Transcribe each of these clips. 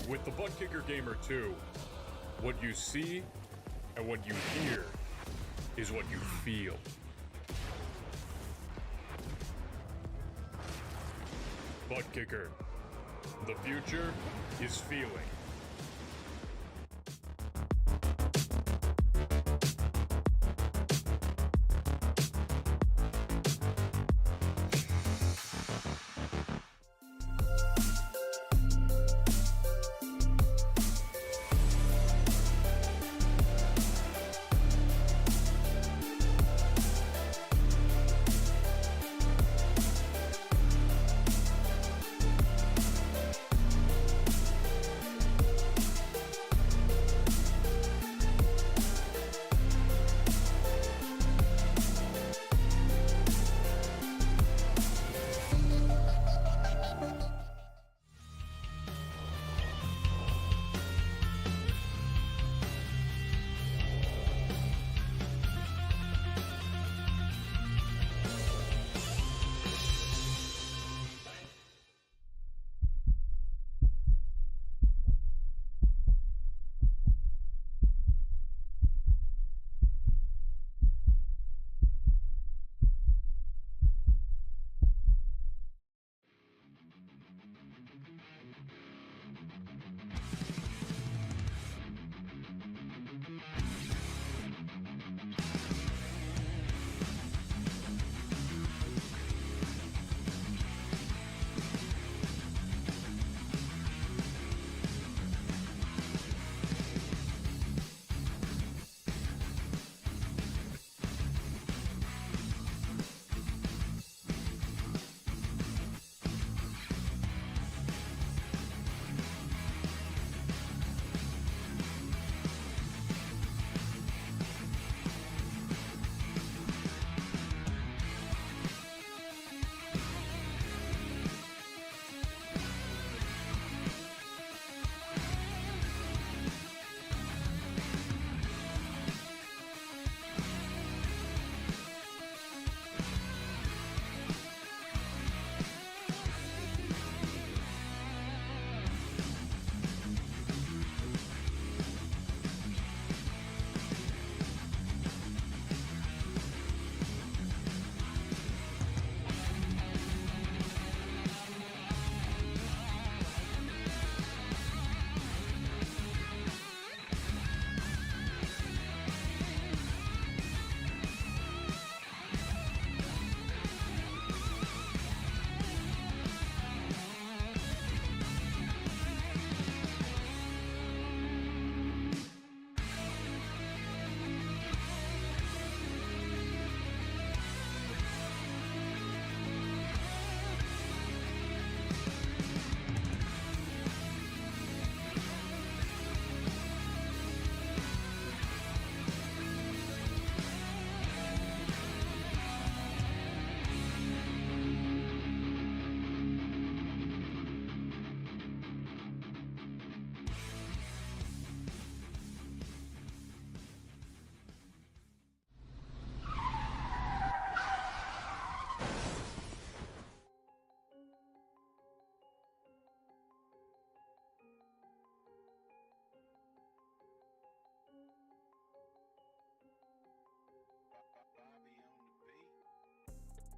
With the Butt Kicker Gamer 2, what you see and what you hear is what you feel. Butt Kicker. The future is feeling.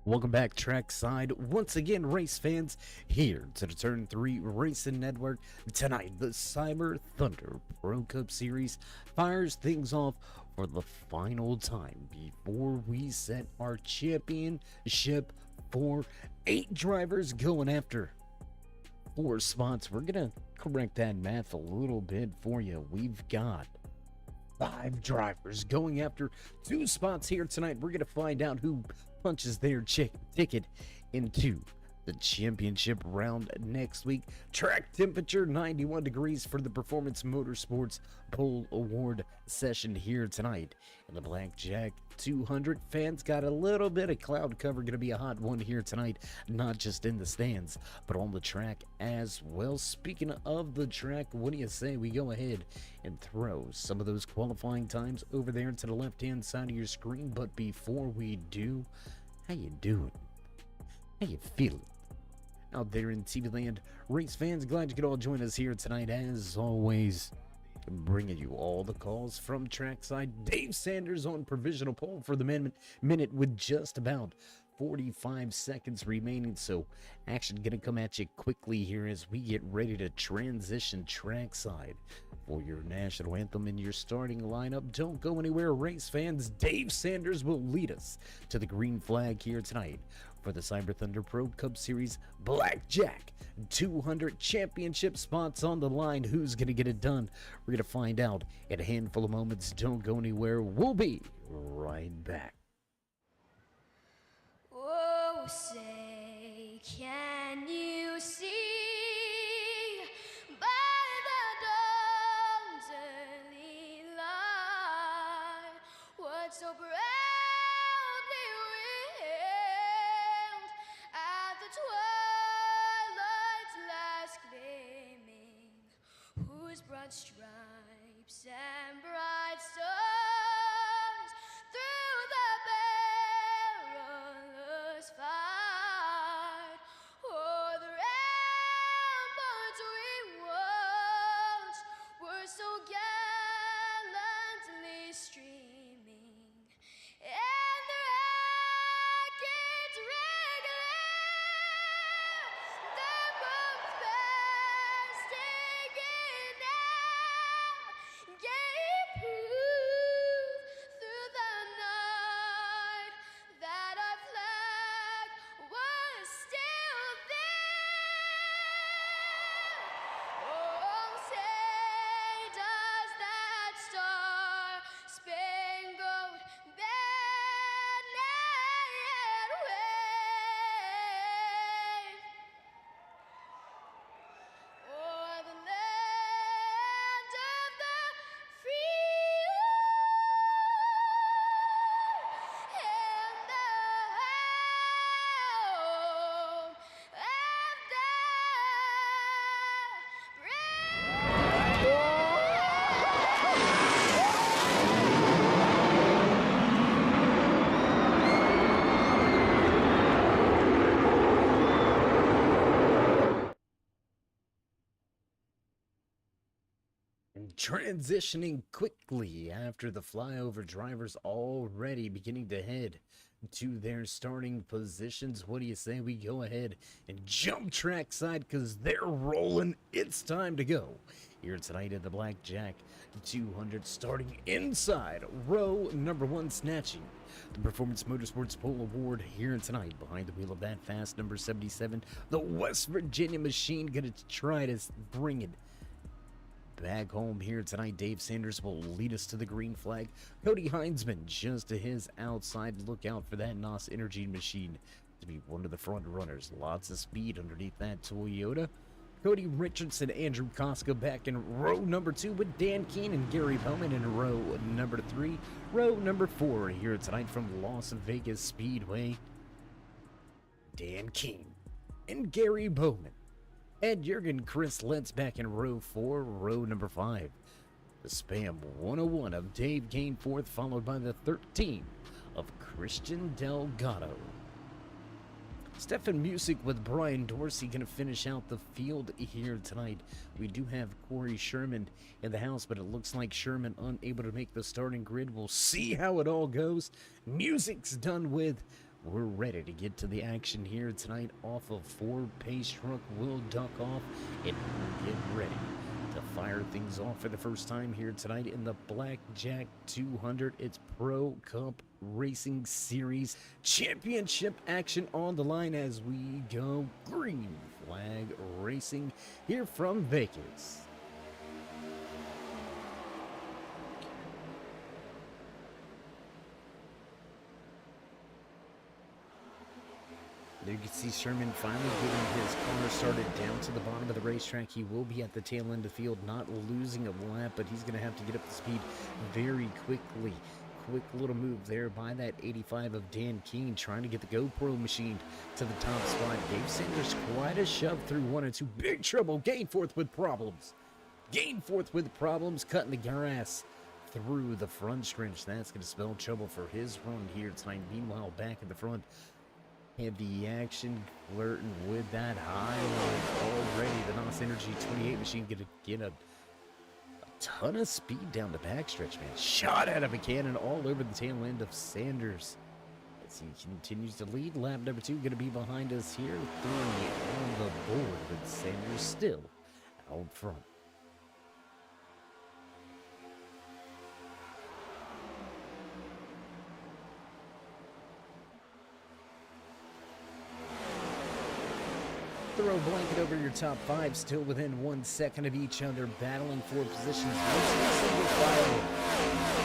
Welcome back, trackside. Once again, race fans, here to the Turn 3 Racing Network. Tonight, the Cyber Thunder Pro Cup Series fires things off for the final time before we set our championship for 8 drivers going after 4 spots. We're going to correct that math a little bit for you. We've got 5 drivers going after 2 spots here tonight. We're going to find out who punches their ticket into the championship round next week. Track temperature 91 degrees for the Performance Motorsports Pole Award session here tonight. And the Blackjack 200 fans got a little bit of cloud cover. Going to be a hot one here tonight, not just in the stands, but on the track as well. Speaking of the track, what do you say we go ahead and throw some of those qualifying times over there to the left-hand side of your screen? But before we do, how you doing? How you feeling? out there in TV land. Race fans, glad you could all join us here tonight. As always, bringing you all the calls from trackside. Dave Sanders on provisional pole for the minute with just about 45 seconds remaining, so action gonna come at you quickly here as we get ready to transition trackside for your national anthem in your starting lineup. Don't go anywhere, race fans. Dave Sanders will lead us to the green flag here tonight for the Cyber Thunder Pro Cup Series Blackjack 200 championship spots on the line. Who's gonna get it done? We're gonna find out in a handful of moments. Don't go anywhere. We'll be right back. Oh, say, can you see by the dawn's early light what so proudly wailed at the twilight's last gleaming, whose broad stripes and bright stars through the perilous fight o'er the ramparts we watched were so gallantly streaming, and the rockets' red glare, the bombs bursting in air, gave proof through the night that our flag was still there. Oh, say does that star-spangled banner yet wave o'er the land of the free and the home of the Transitioning quickly after the flyover, drivers already beginning to head to their starting positions. What do you say we go ahead and jump trackside, because they're rolling? It's time to go here tonight at the Blackjack 200, starting inside row number 1, snatching the Performance Motorsports Pole Award here tonight. Behind the wheel of that fast number 77, the West Virginia machine, gonna try to bring it back home here tonight. Dave Sanders will lead us to the green flag. Cody Heinzman just to his outside. Look out for that NOS Energy machine to be one of the front runners. Lots of speed underneath that Toyota. Cody Richardson, Andrew Koska back in row number 2 with Dan Keene and Gary Bowman in row number 3. Row number 4 here tonight from Las Vegas Speedway, Dan Keene and Gary Bowman. Ed Jurgen, Chris Lentz back in row 4, row number 5. The Spam 101 of Dave Gainforth, followed by the 13 of Christian Delgado. Stefan Music with Brian Dorsey going to finish out the field here tonight. We do have Corey Sherman in the house, but it looks like Sherman unable to make the starting grid. We'll see how it all goes. Music's done with. We're ready to get to the action here tonight. Off of 4, Pace Truck will duck off, and we'll get ready to fire things off for the first time here tonight in the Blackjack 200. It's Pro Cup Racing Series Championship action on the line as we go green flag racing here from Vegas. There you can see Sherman finally getting his car started down to the bottom of the racetrack. He will be at the tail end of the field, not losing a lap, but he's going to have to get up to speed very quickly. Quick little move there by that 85 of Dan Keene, trying to get the GoPro machine to the top spot. Dave Sanders quite a shove through 1 and 2. Big trouble. Gainforth with problems. Gainforth with problems, cutting the grass through the front stretch. That's going to spell trouble for his run here tonight. Meanwhile, back in the front, Heavy action, flirting with that high line already. The NOS Energy 28 machine gonna get a ton of speed down the backstretch, man. Shot out of a cannon all over the tail end of Sanders. As he continues to lead, lap number 2 going to be behind us here. 3 on the board, but Sanders still out front. Throw a blanket over your top 5, still within 1 second of each other, battling for positions. Single file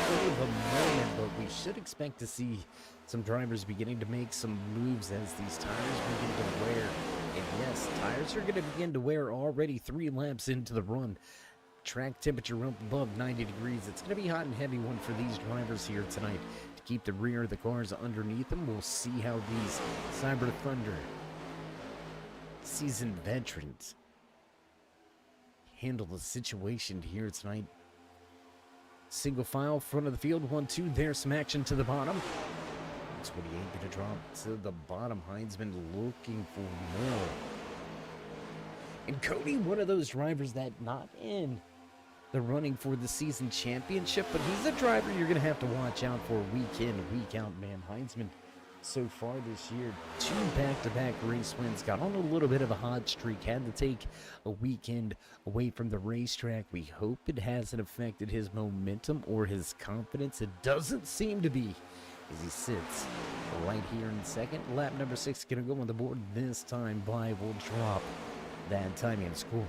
for the moment, but we should expect to see some drivers beginning to make some moves as these tires begin to wear. And yes, tires are going to begin to wear already 3 laps into the run. Track temperature up above 90 degrees. It's going to be hot and heavy one for these drivers here tonight. To keep the rear of the cars underneath them, we'll see how these Cyber Thunder seasoned veterans handle the situation here tonight. Single file, front of the field, 1-2. There's some action to the bottom. 28 going to drop to the bottom. Heinzman looking for more. And Cody, one of those drivers that not in the running for the season championship, but he's a driver you're going to have to watch out for week in, week out, man. Heinzman, so far this year, 2 back-to-back race wins, got on a little bit of a hot streak, had to take a weekend away from the racetrack. We hope it hasn't affected his momentum or his confidence. It doesn't seem to be, as he sits right here in second. Lap number 6 gonna go on the board this time. By will drop that timing and score.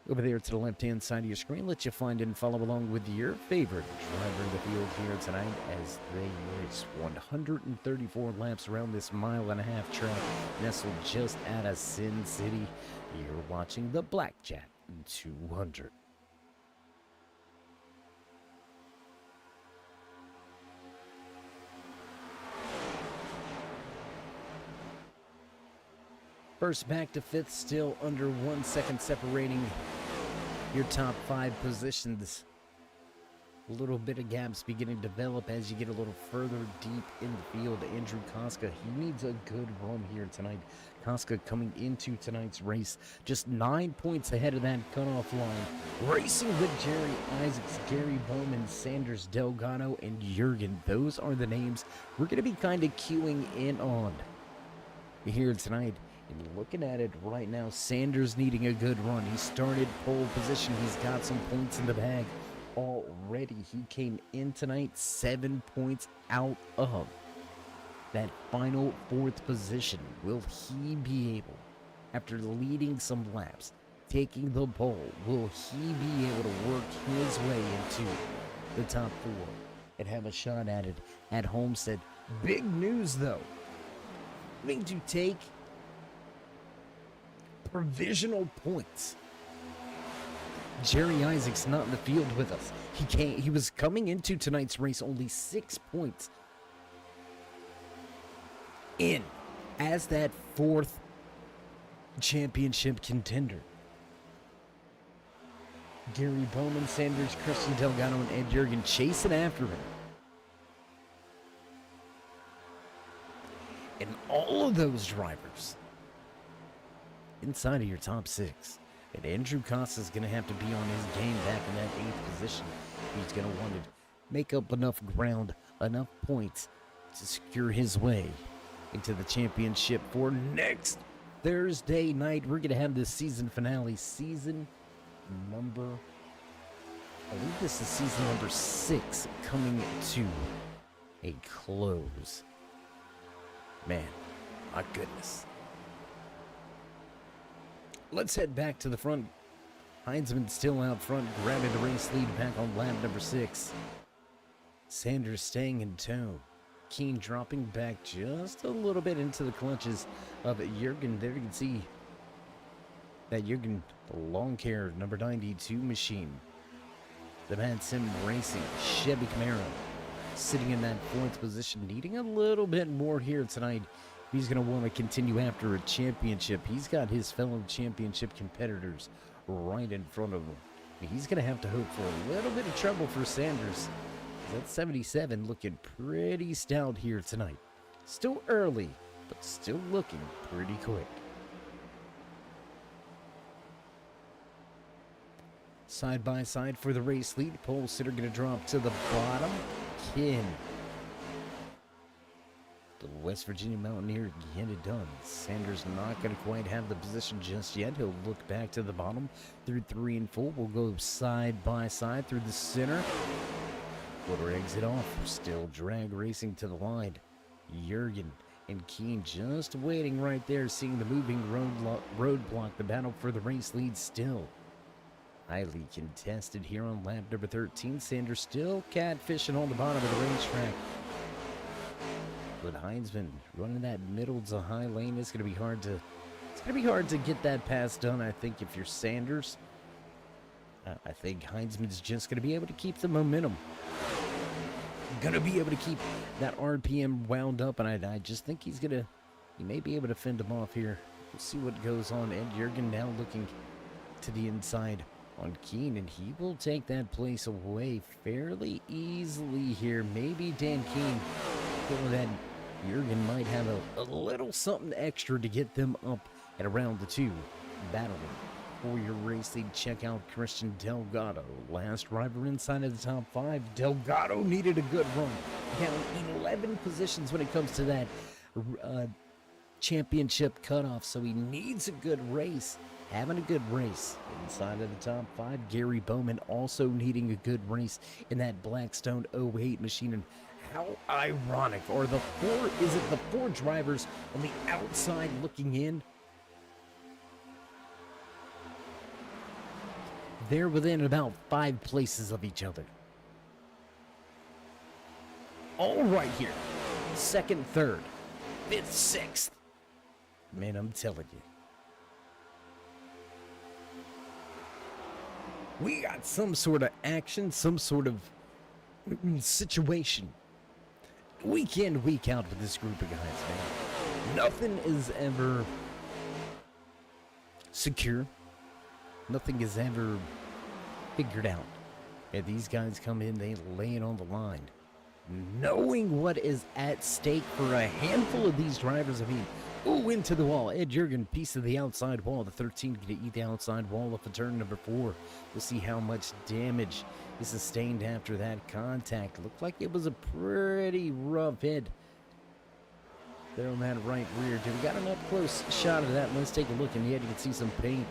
Over there to the left-hand side of your screen, let you find and follow along with your favorite driver of the field here tonight as they race 134 laps around this 1.5-mile track nestled just out of Sin City. You're watching the Blackjack 200. First back to 5th, still under 1 second separating your top 5 positions. A little bit of gaps beginning to develop as you get a little further deep in the field. Andrew Koska, he needs a good run here tonight. Koska coming into tonight's race just 9 points ahead of that cutoff line. Racing with Jerry Isaacs, Gary Bowman, Sanders Delgado, and Jurgen. Those are the names we're going to be kind of queuing in on here tonight. And looking at it right now, Sanders needing a good run. He started pole position. He's got some points in the bag already. He came in tonight 7 points out of that final 4th position. Will he be able, after leading some laps, taking the pole, will he be able to work his way into the top 4 and have a shot at it at Homestead? Big news, though. Going to take provisional points. Jerry Isaacs not in the field with us. He was coming into tonight's race only 6 points in as that 4th championship contender. Gary Bowman, Sanders, Christian Delgado, and Ed Jurgen chasing after him. And all of those drivers inside of your top 6. And Andrew Costa is going to have to be on his game back in that 8th position. He's going to want to make up enough ground, enough points to secure his way into the championship for next Thursday night. We're going to have this season finale. Season number, I believe this is season number 6 coming to a close. Man, my goodness. Let's head back to the front. Heinzman still out front, grabbing the race lead back on lap number 6. Sanders staying in tow. Keen dropping back just a little bit into the clutches of Jurgen. There you can see that Jurgen, the long hair number 92 machine. The Mad Sim Racing Chevy Camaro sitting in that 4th position, needing a little bit more here tonight. He's going to want to continue after a championship. He's got his fellow championship competitors right in front of him. He's going to have to hope for a little bit of trouble for Sanders. That 77 looking pretty stout here tonight. Still early but still looking pretty quick. Side by side for the race lead. Pole sitter going to drop to the bottom. Kin. The West Virginia Mountaineer get it done. Sanders not going to quite have the position just yet. He'll look back to the bottom through 3 and 4. We'll go side by side through the center. Quarter exit off. Still drag racing to the line. Jurgen and Keen just waiting right there, seeing the moving roadblock. The battle for the race lead still highly contested here on lap number 13. Sanders still catfishing on the bottom of the racetrack. But Heinzman running that middle to high lane. It's gonna be hard to get that pass done. I think if you're Sanders, I think Heinzman's just gonna be able to keep the momentum. Gonna be able to keep that RPM wound up, and I just think he may be able to fend him off here. We'll see what goes on. Ed Jurgen now looking to the inside on Keen, and he will take that place away fairly easily here. Maybe Dan Keen feeling that Jurgen might have a little something extra to get them up at around the 2. Battling for your race lead. Check out Christian Delgado. Last driver inside of the top 5. Delgado needed a good run. Down 11 positions when it comes to that championship cutoff, so he needs a good race. Having a good race inside of the top 5. Gary Bowman also needing a good race in that Blackstone 08 machine. And how ironic. Or the 4 drivers on the outside looking in? They're within about 5 places of each other. All right here. 2nd, 3rd, 5th, 6th. Man, I'm telling you. We got some sort of action, some sort of situation. Week in, week out with this group of guys, man. Nothing is ever secure. Nothing is ever figured out. And these guys come in, they lay it on the line. Knowing what is at stake for a handful of these drivers, I mean, ooh, into the wall. Ed Jurgen, piece of the outside wall. The 13 going to eat the outside wall off of turn number 4. We'll see how much damage is sustained after that contact. Looked like it was a pretty rough hit there on that right rear. We got an up-close shot of that. Let's take a look, and yet you can see some paint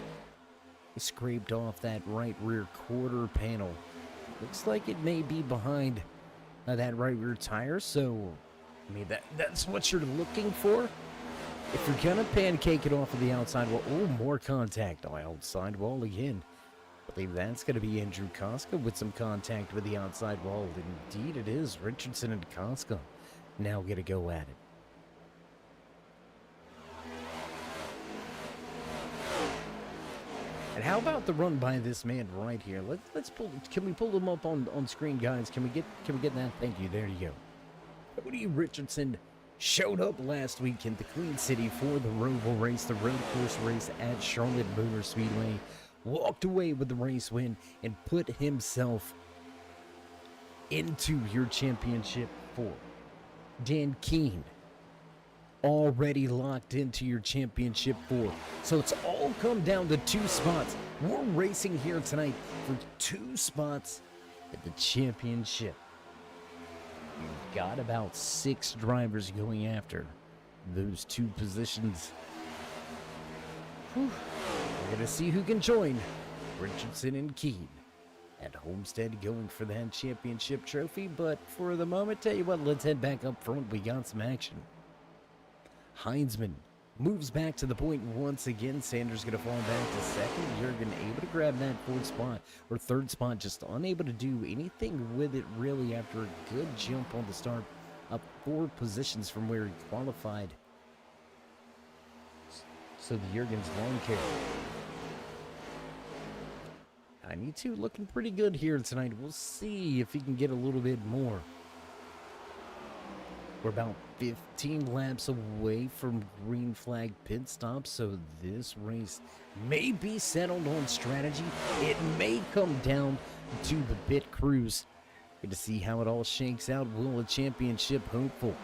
scraped off that right rear quarter panel. Looks like it may be behind that right rear tire, so I mean that's what you're looking for. If you're gonna pancake it off of the outside wall, oh, more contact on the outside wall again. I believe that's gonna be Andrew Koska with some contact with the outside wall. Indeed it is. Richardson and Koska now get a go at it. And how about the run by this man right here? Let's pull. Can we pull him up on screen, guys? Can we get that? Thank you. There you go. Cody Richardson showed up last week in the Queen City for the Roval race, the road course race at Charlotte Motor Speedway. Walked away with the race win and put himself into your championship 4. Dan Keen already locked into your championship 4. So it's all come down to 2 spots. We're racing here tonight for 2 spots at the championship. You've got about 6 drivers going after those 2 positions. Whew. We're going to see who can join Richardson and Keen at Homestead going for that championship trophy. But for the moment, tell you what, let's head back up front. We got some action. Heinzman moves back to the point once again. Sanders going to fall back to 2nd. Jurgen able to grab that 4th spot, or 3rd spot, just unable to do anything with it really after a good jump on the start, up 4 positions from where he qualified. So the Jurgen's lawn care. 92 looking pretty good here tonight. We'll see if he can get a little bit more. We're about 15 laps away from green flag pit stop, so this race may be settled on strategy. It may come down to the pit crews. Good to see how it all shakes out. Will a championship hopeful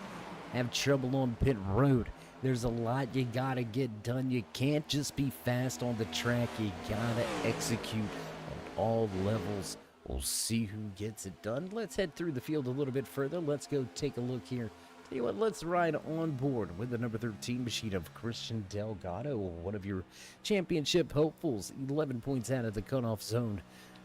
have trouble on pit road? There's a lot you gotta get done. You can't just be fast on the track. You gotta execute on all levels. We'll see who gets it done. Let's head through the field a little bit further. Let's go take a look here. Tell you what, let's ride on board with the number 13 machine of Christian Delgado, one of your championship hopefuls. 11 points out of the cutoff zone.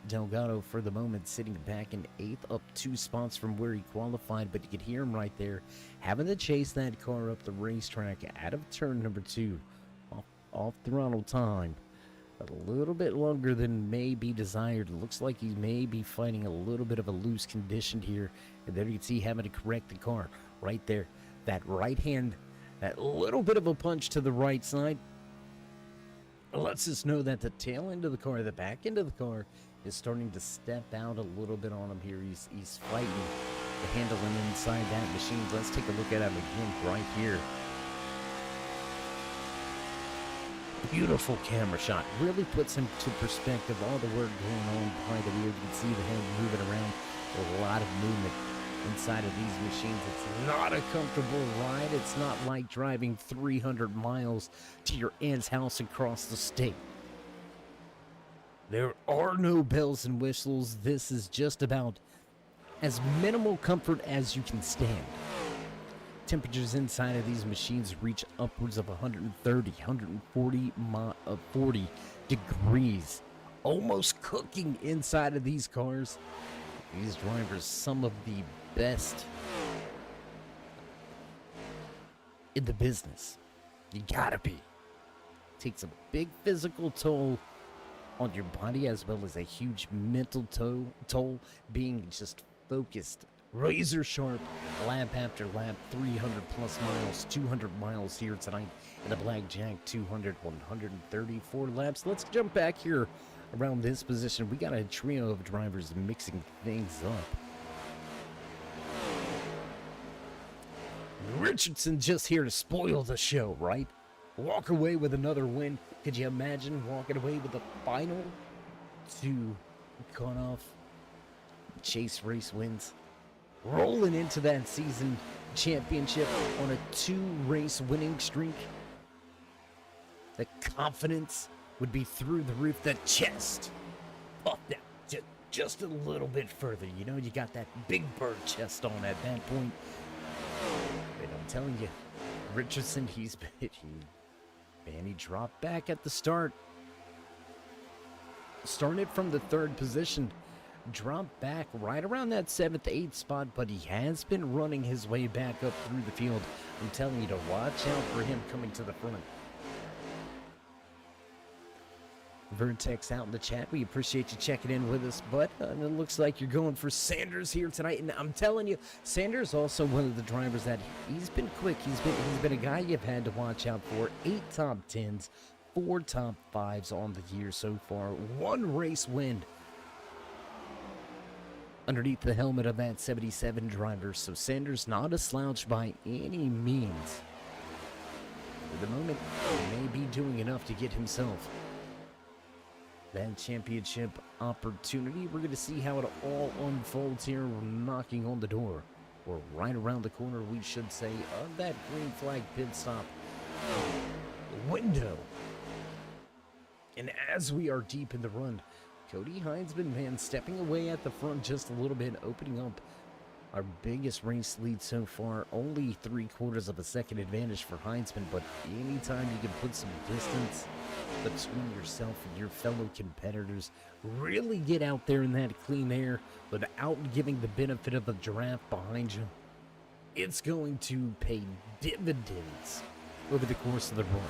Delgado, for the moment, sitting back in 8th, up 2 spots from where he qualified, but you could hear him right there, having to chase that car up the racetrack out of turn number 2. Off throttle time. A little bit longer than may be desired. It looks like he may be fighting a little bit of a loose condition here. And there you can see having to correct the car right there. That right hand, that little bit of a punch to the right side lets us know that the tail end of the car, the back end of the car, is starting to step out a little bit on him here. He's fighting the handling inside that machine. Let's take a look at him again right here. Beautiful camera shot. Really puts into perspective all the work going on behind the wheel. You can see the hand moving around. A lot of movement inside of these machines. It's not a comfortable ride. It's not like driving 300 miles to your aunt's house across the state. There are no bells and whistles. This is just about as minimal comfort as you can stand. Temperatures inside of these machines reach upwards of 130, 140 40 degrees. Almost cooking inside of these cars. These drivers, some of the best in the business. You gotta be. Takes a big physical toll on your body, as well as a huge mental toll, being just focused, razor sharp, lap after lap, 300 plus miles, 200 miles here tonight in the Blackjack 200, 134 laps. Let's jump back here around this position. We got a trio of drivers mixing things up. Richardson just here to spoil the show, right? Walk away with another win. Could you imagine walking away with the final 2 cutoff chase race wins? Rolling into that season championship on a 2-race winning streak. The confidence would be through the roof. The chest up that just a little bit further. You know, you got that big bird chest on at that point. But I'm telling you, Richardson, he dropped back at the start. Started from the 3rd position. Dropped back right around that 7th, 8th spot, but he has been running his way back up through the field. I'm telling you to watch out for him coming to the front. Vertex out in the chat. We appreciate you checking in with us, but it looks like you're going for Sanders here tonight. And I'm telling you, Sanders also one of the drivers that he's been quick. He's been a guy you've had to watch out for. 8 top 10s, 4 top 5s on the year so far. 1 race win underneath the helmet of that 77 driver. So Sanders not a slouch by any means. For the moment, he may be doing enough to get himself that championship opportunity. We're going to see how it all unfolds here. We're knocking on the door, or right around the corner, we should say, of that green flag pit stop window. And as we are deep in the run, Cody Heinzman, man, stepping away at the front just a little bit, opening up our biggest race lead so far. Only 3/4 of a second advantage for Heinzman, but anytime you can put some distance between yourself and your fellow competitors, really get out there in that clean air without giving the benefit of a giraffe behind you, it's going to pay dividends over the course of the run.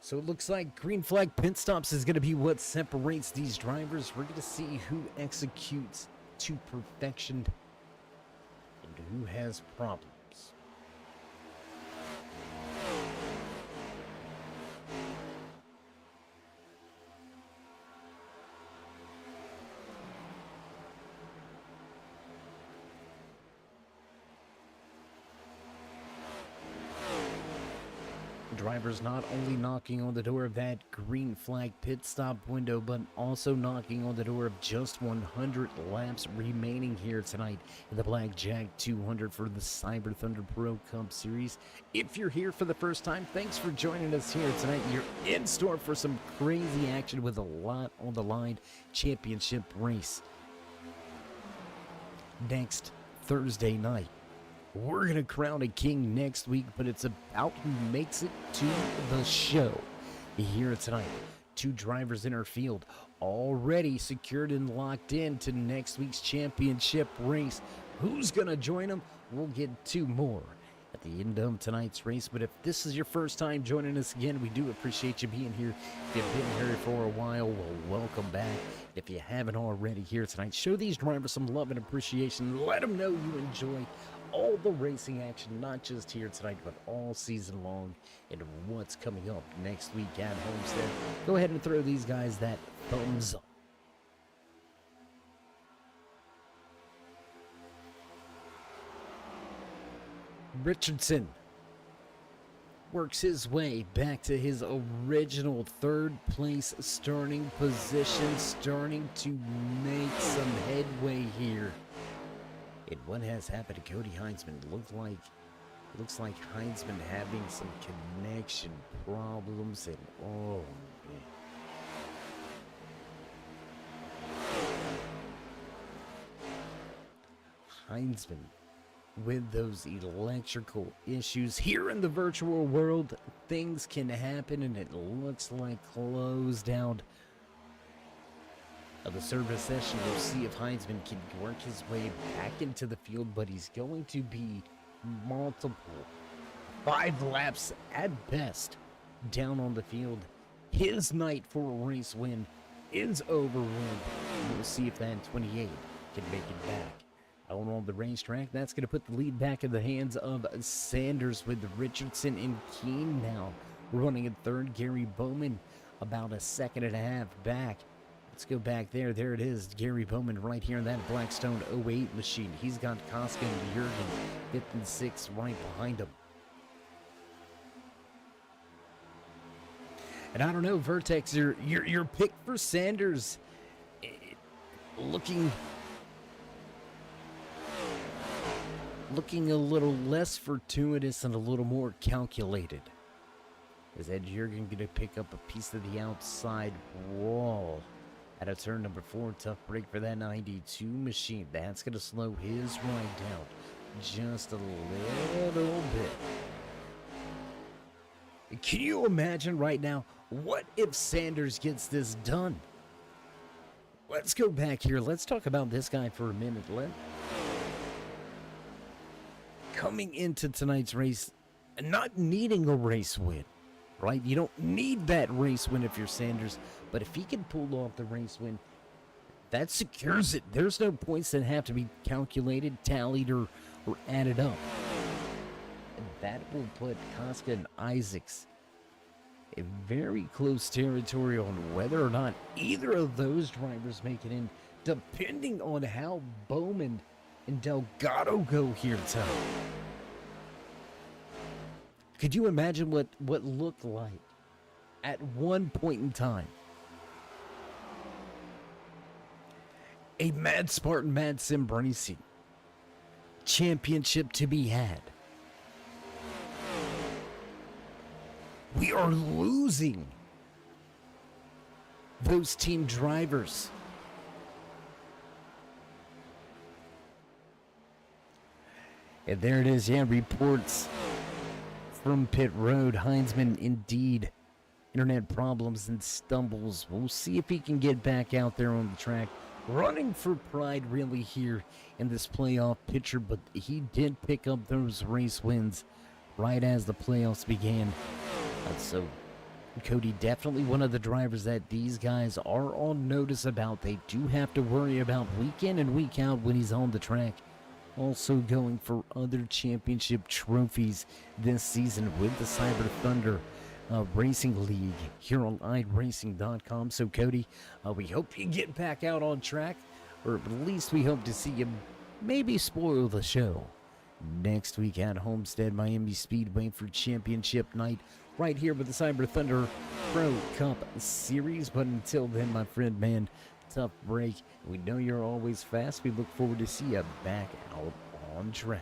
So it looks like green flag pit stops is going to be what separates these drivers. We're going to see who executes to perfection and who has problems. drivers not only knocking on the door of that green flag pit stop window, but also knocking on the door of just 100 laps remaining here tonight in the Blackjack 200 for the Cyber Thunder Pro Cup Series. If you're here for the first time, thanks for joining us here tonight. You're in store for some crazy action with a lot on the line. Championship race next Thursday night. We're going to crown a king next week, but it's about who makes it to the show here tonight. Two drivers in our field already secured and locked in to next week's championship race. Who's going to join them? We'll get two more at the end of tonight's race. But if this is your first time joining us again, we do appreciate you being here. If you've been here for a while, well, welcome back. If you haven't already here tonight, show these drivers some love and appreciation. Let them know you enjoy all the racing action, not just here tonight, but all season long, and what's coming up next week at Homestead. Go ahead and throw these guys that thumbs up. Richardson works his way back to his original third place starting position, starting to make some headway here. And what has happened to Cody Heinzman? Looks like Heinzman having some connection problems, and oh man. Heinzman with those electrical issues. Here in the virtual world, things can happen, and it looks like closed out of the service session. We'll see if Heinzman can work his way back into the field, but he's going to be multiple 5 laps at best down on the field. His night for a race win is over with. We'll see if that 28 can make it back. Out on the racetrack, that's going to put the lead back in the hands of Sanders, with Richardson and Keene now running in third. Gary Bowman about a second and a half back. Let's go back there. There it is. Gary Bowman right here in that Blackstone 08 machine. He's got Koska and Jurgen 5th and 6th right behind him. And I don't know, Vertex, your pick for Sanders looking a little less fortuitous and a little more calculated. Is that Jurgen going to pick up a piece of the outside wall at a turn number 4? Tough break for that 92 machine. That's going to slow his ride down just a little bit. Can you imagine right now, what if Sanders gets this done? Let's go back here. Let's talk about this guy for a minute. Coming into tonight's race, not needing a race win, right? You don't need that race win if you're Sanders, but if he can pull off the race win, that secures it. There's no points that have to be calculated, tallied, or added up. And that will put Koska and Isaacs in very close territory on whether or not either of those drivers make it in, depending on how Bowman and Delgado go here tonight. Could you imagine what looked like at one point in time a Mad Spartan, Mad Sim Racing championship to be had? We are losing those team drivers. And there it is, yeah, reports from pit road. Heinzman, indeed, internet problems and stumbles. We'll see if he can get back out there on the track, running for pride really here in this playoff picture, but he did pick up those race wins right as the playoffs began. So Cody, definitely one of the drivers that these guys are on notice about. They do have to worry about week in and week out when he's on the track. Also going for other championship trophies this season with the Cyber Thunder Racing League here on iRacing.com. So Cody, we hope you get back out on track, or at least we hope to see you maybe spoil the show next week at Homestead Miami Speedway for championship night. right here with the Cyber Thunder Pro Cup Series. But until then, my friend, man, tough break. We know you're always fast. We look forward to see you back out on track.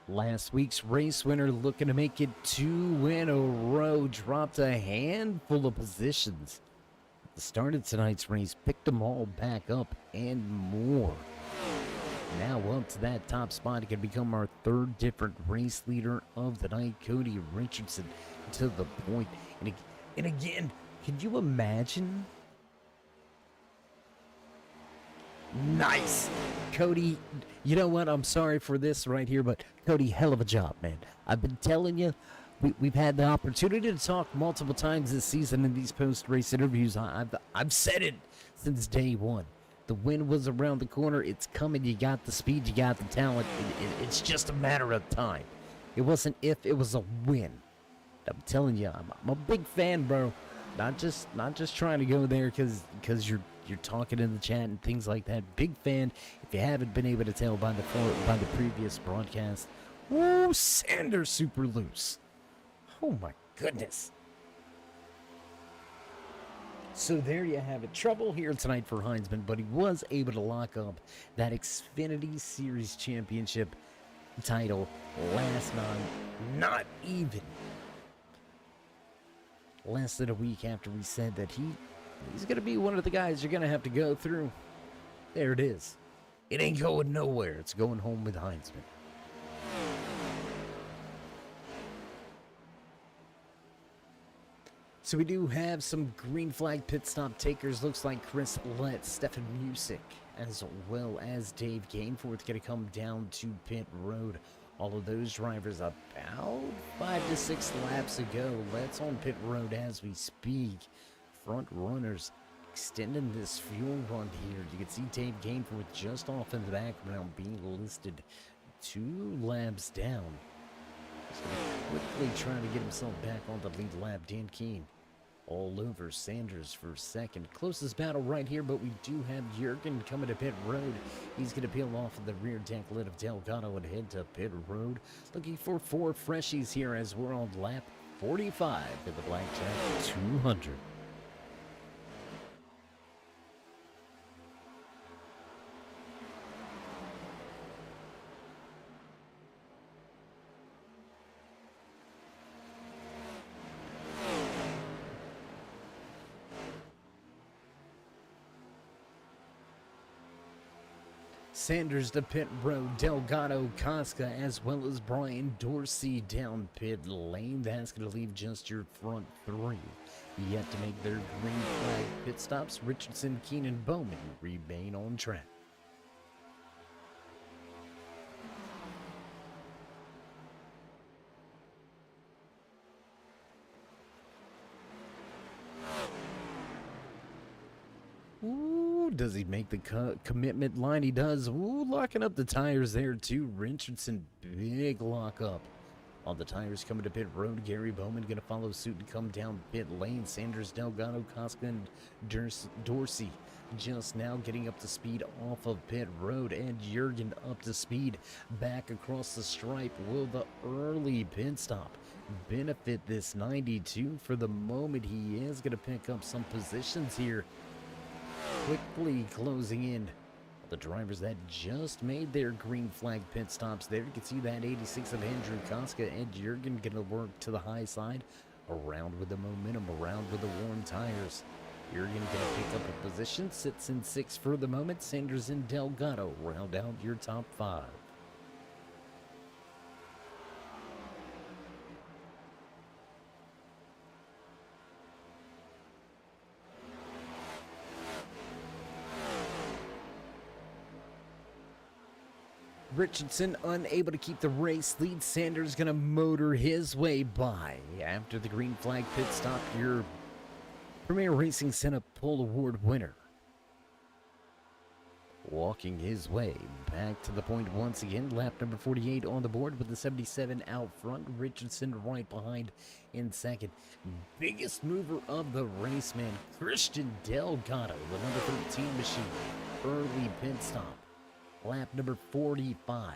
Last week's race winner looking to make it 2 in a row, dropped a handful of positions. At the start of tonight's race, picked them all back up and more. Now up to that top spot, it can become our third different race leader of the night, Cody Richardson, to the point. And again, can you imagine? Nice. Cody, you know what? I'm sorry for this right here, but Cody, hell of a job, man. I've been telling you, we've had the opportunity to talk multiple times this season in these post-race interviews. I've said it since day one. The win was around the corner. It's coming. You got the speed. You got the talent. It's just a matter of time. It wasn't if, it was a win. I'm telling you, I'm a big fan, bro. Not just trying to go there because you're talking in the chat and things like that. Big fan. If you haven't been able to tell by the previous broadcast, woo, Sanders super loose. Oh my goodness. So there you have it. Trouble here tonight for Heinzman, but he was able to lock up that Xfinity Series Championship title last night. Not even less than a week after we said that he's going to be one of the guys you're going to have to go through. There it is. It ain't going nowhere. It's going home with Heinzman. So we do have some green flag pit stop takers. Looks like Chris Lett, Stefan Music, as well as Dave Gainforth going to come down to pit road. All of those drivers about 5 to 6 laps ago. Lett's on pit road as we speak. Front runners extending this fuel run here. You can see Dave Gainforth just off in the background being listed 2 laps down. He's quickly trying to get himself back on the lead lap. Dan Keene all over Sanders for second. Closest battle right here, but we do have Jurgen coming to pit road. He's going to peel off of the rear deck lid of Delgado and head to pit road. Looking for 4 freshies here as we're on lap 45 at the Blackjack 200. Sanders to pit road, Delgado, Casca, as well as Brian Dorsey down pit lane. That's going to leave just your front 3. Yet to make their green flag pit stops, Richardson, Keenan, Bowman remain on track. Ooh, does he make the commitment line? He does. Ooh, locking up the tires there too. Richardson, big lock up on the tires coming to pit road. Gary Bowman going to follow suit and come down pit lane. Sanders, Delgado, Casca, and Dorsey just now getting up to speed off of pit road. And Jurgen up to speed back across the stripe. Will the early pit stop benefit this 92? For the moment, he is going to pick up some positions here. Quickly closing in the drivers that just made their green flag pit stops there. You can see that 86 of Andrew Casca and Jurgen going to work to the high side. Around with the momentum, around with the warm tires. Jurgen going to pick up a position, sits in 6 for the moment. Sanders and Delgado round out your top 5. Richardson unable to keep the race lead. Sanders gonna motor his way by. After the green flag pit stop, your Premier Racing Senate Pole Award winner, walking his way back to the point once again. Lap number 48 on the board with the 77 out front. Richardson right behind in second. Biggest mover of the race, man, Christian Delgado, the number 13 machine. Early pit stop. Lap number 45.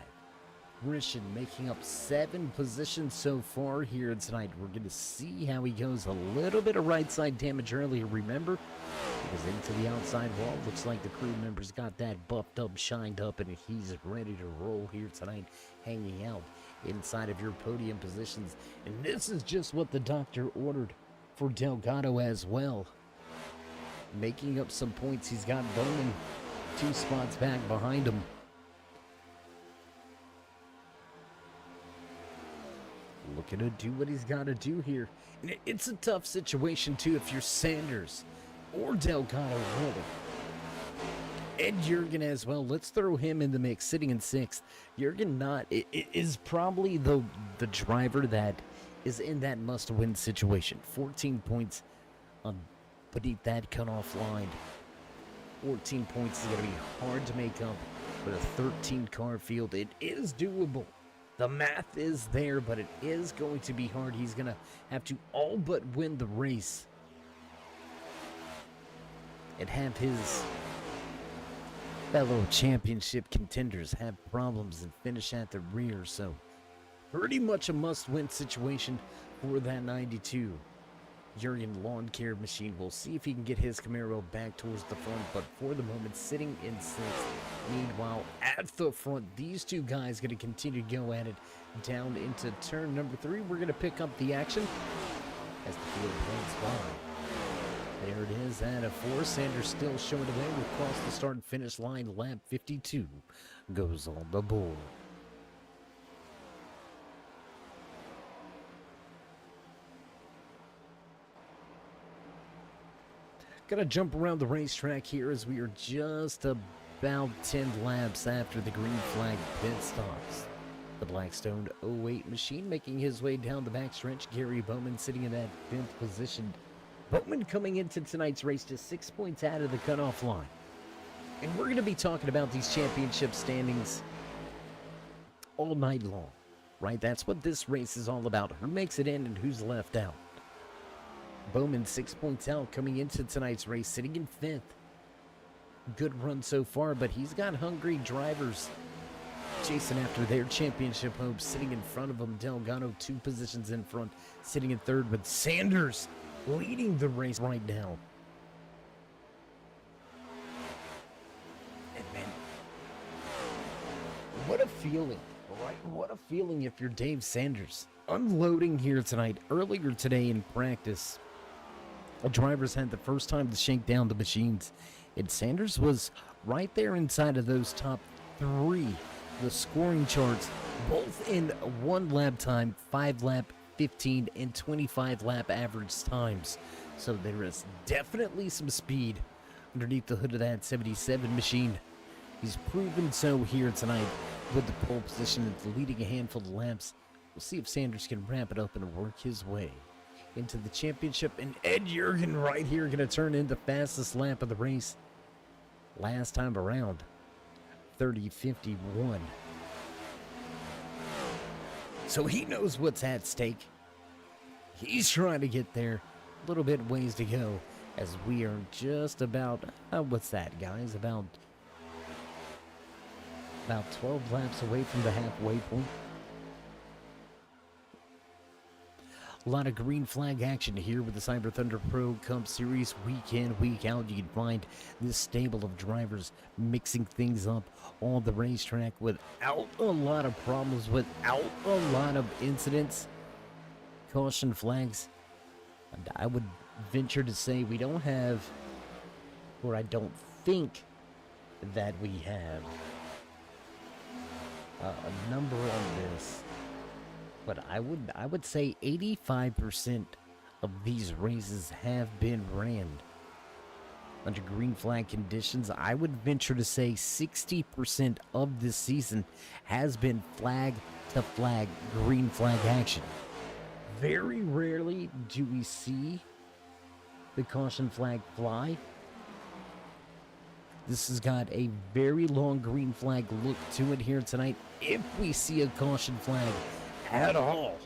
Christian making up 7 positions so far here tonight. We're going to see how he goes. A little bit of right side damage earlier, remember? It was into the outside wall. Looks like the crew members got that buffed up, shined up, and he's ready to roll here tonight, hanging out inside of your podium positions. And this is just what the doctor ordered for Delgado as well. Making up some points. He's got Bowman 2 spots back behind him. Looking to do what he's got to do here. And it's a tough situation, too, if you're Sanders or Delgado, really. Ed Jurgen as well. Let's throw him in the mix, sitting in 6th. Jurgen is probably the driver that is in that must-win situation. 14 points beneath that cutoff line. 14 points is going to be hard to make up with a 13-car field. It is doable. The math is there, but it is going to be hard. He's going to have to all but win the race and have his fellow championship contenders have problems and finish at the rear. So pretty much a must-win situation for that 92 Jurgen lawn care machine. We'll see if he can get his Camaro back towards the front, but for the moment, sitting in 6th. Meanwhile, at the front, these two guys going to continue to go at it down into turn number 3. We're going to pick up the action as the field runs by. There it is at a 4. Sanders still showing away. We'll cross the start and finish line. Lap 52 goes on the board. Gonna jump around the racetrack here as we are just about 10 laps after the green flag pit stops. The Blackstone 08 machine making his way down the backstretch. Gary Bowman sitting in that 5th position. Bowman coming into tonight's race just 6 points out of the cutoff line. And we're going to be talking about these championship standings all night long, right? That's what this race is all about. Who makes it in and who's left out. Bowman 6 points out coming into tonight's race, sitting in 5th. Good run so far, but he's got hungry drivers chasing after their championship hopes. Sitting in front of him, Delgado 2 positions in front, sitting in 3rd, with Sanders leading the race right now. And man, what a feeling, right? What a feeling if you're Dave Sanders. Unloading here tonight. Earlier today in practice, the drivers had the first time to shake down the machines, and Sanders was right there inside of those top 3, the scoring charts, both in 1 lap time, 5 lap, 15, and 25 lap average times. So there is definitely some speed underneath the hood of that 77 machine. He's proven so here tonight with the pole position and leading a handful of laps. We'll see if Sanders can wrap it up and work his way into the championship. And Ed Jurgen right here going to turn in the fastest lap of the race. Last time around, 30:51. So he knows what's at stake. He's trying to get there. A little bit ways to go as we are just about, what's that, guys? About 12 laps away from the halfway point. A lot of green flag action here with the Cyber Thunder Pro Cup Series. Week in, week out, you can find this stable of drivers mixing things up on the racetrack without a lot of problems, without a lot of incidents, caution flags. And I would venture to say we don't have, or I don't think that we have a number on this. But I would say 85% of these races have been ran under green flag conditions. I would venture to say 60% of this season has been flag to flag, green flag action. Very rarely do we see the caution flag fly. This has got a very long green flag look to it here tonight, if we see a caution flag at all.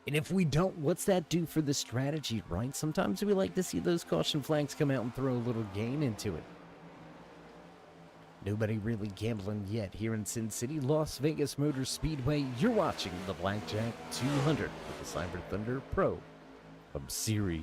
And if we don't, what's that do for the strategy, right? Sometimes we like to see those caution flags come out and throw a little game into it. Nobody really gambling yet here in Sin City, Las Vegas Motor Speedway. You're watching the Blackjack 200 with the Cyber Thunder Pro Series.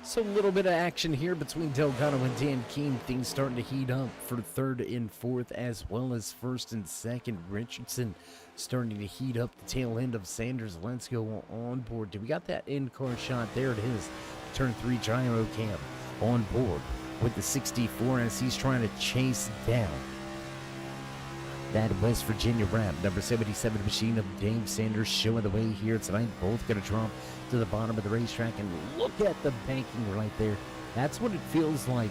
So a little bit of action here between Delgado and Dan Keene. Things starting to heat up for third and fourth, as well as first and second. Richardson starting to heat up the tail end of Sanders. Let's go on board. We got that in-car shot. There it is. Turn 3 gyro cam on board with the 64 as he's trying to chase down that West Virginia Ram. Number 77 machine of Dave Sanders showing the way here tonight. Both going to drop to the bottom of the racetrack, and look at the banking right there. That's what it feels like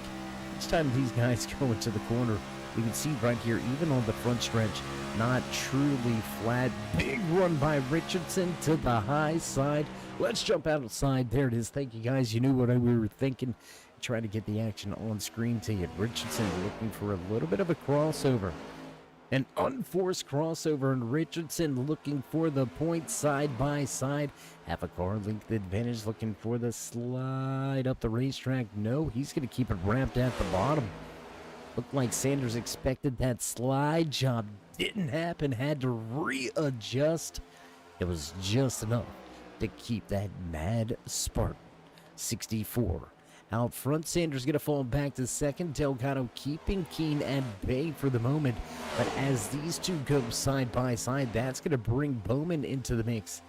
each time these guys go into the corner. You can see right here, even on the front stretch, not truly flat. Big run by Richardson to the high side. Let's jump outside. There it is. Thank you, guys. You knew what we were thinking. Try to get the action on screen to you. Richardson looking for a little bit of a crossover. An unforced crossover, and Richardson looking for the point side by side. Half a car length advantage, looking for the slide up the racetrack. No, he's going to keep it wrapped at the bottom. Looked like Sanders expected that slide job. Didn't happen, had to readjust. It was just enough to keep that mad Spartan. 64. Out front, Sanders going to fall back to second. Delgado keeping Keene at bay for the moment. But as these two go side by side, that's going to bring Bowman into the mix.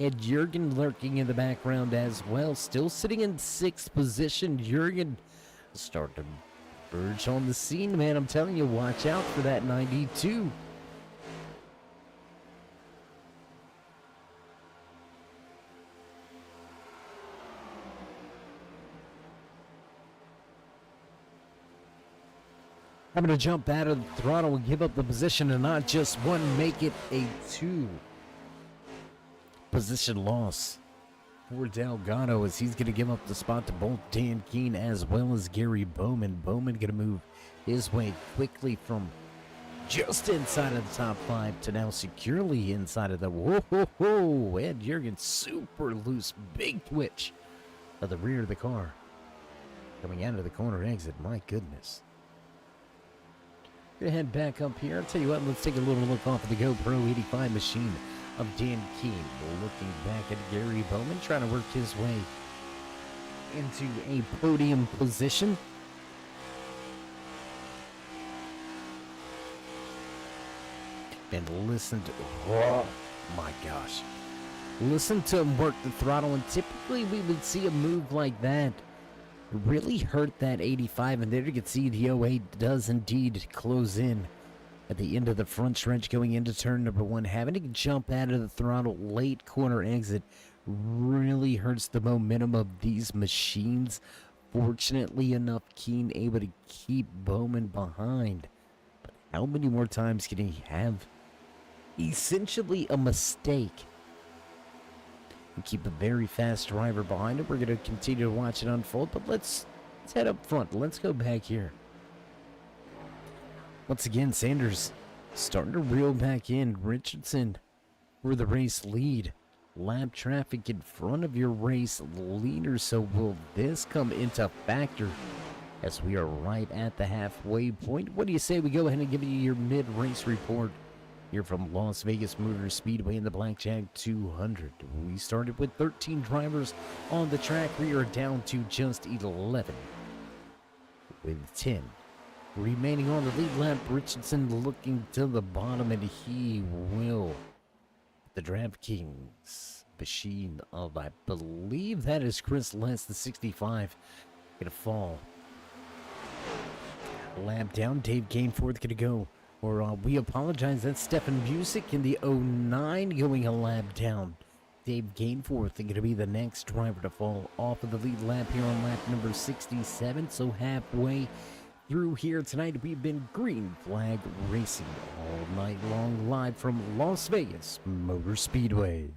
And Jurgen lurking in the background as well. Still sitting in 6th position. Jurgen starting to verge on the scene, man. I'm telling you, watch out for that 92. I'm going to jump out of the throttle and give up the position, and not just one, make it a 2. Position loss for Delgado as he's going to give up the spot to both Dan Keene as well as Gary Bowman. Bowman going to move his way quickly from just inside of the top 5 to now securely inside of the whoa. Ed Jurgen super loose, big twitch of the rear of the car. Coming out of the corner exit, my goodness. Gonna head back up here. I'll tell you what, let's take a little look off of the GoPro 85 machine of Dan Keene. Looking back at Gary Bowman, trying to work his way into a podium position. And listen to, oh my gosh. Listen to him work the throttle, and typically we would see a move like that really hurt that 85, and there you can see the 08 does indeed close in at the end of the front stretch going into turn number 1. Having to jump out of the throttle late corner exit really hurts the momentum of these machines. Fortunately enough, Keene able to keep Bowman behind. But how many more times can he have essentially a mistake and keep a very fast driver behind it? We're going to continue to watch it unfold, but let's head up front. Let's go back here. Once again, Sanders starting to reel back in. Richardson for the race lead. Lap traffic in front of your race leader. So will this come into factor as we are right at the halfway point? What do you say we go ahead and give you your mid-race report here from Las Vegas Motor Speedway in the Blackjack 200. We started with 13 drivers on the track. We are down to just 11 with 10 remaining on the lead lap. Richardson looking to the bottom, and he will. The DraftKings machine of, I believe that is Chris Lentz, the 65, gonna fall. Lap down, Dave Gainforth gonna go. Or we apologize, that's Stefan Busick in the 09 going a lap down. Dave Gainforth going to be the next driver to fall off of the lead lap here on lap number 67. So halfway through here tonight, we've been green flag racing all night long, live from Las Vegas Motor Speedway.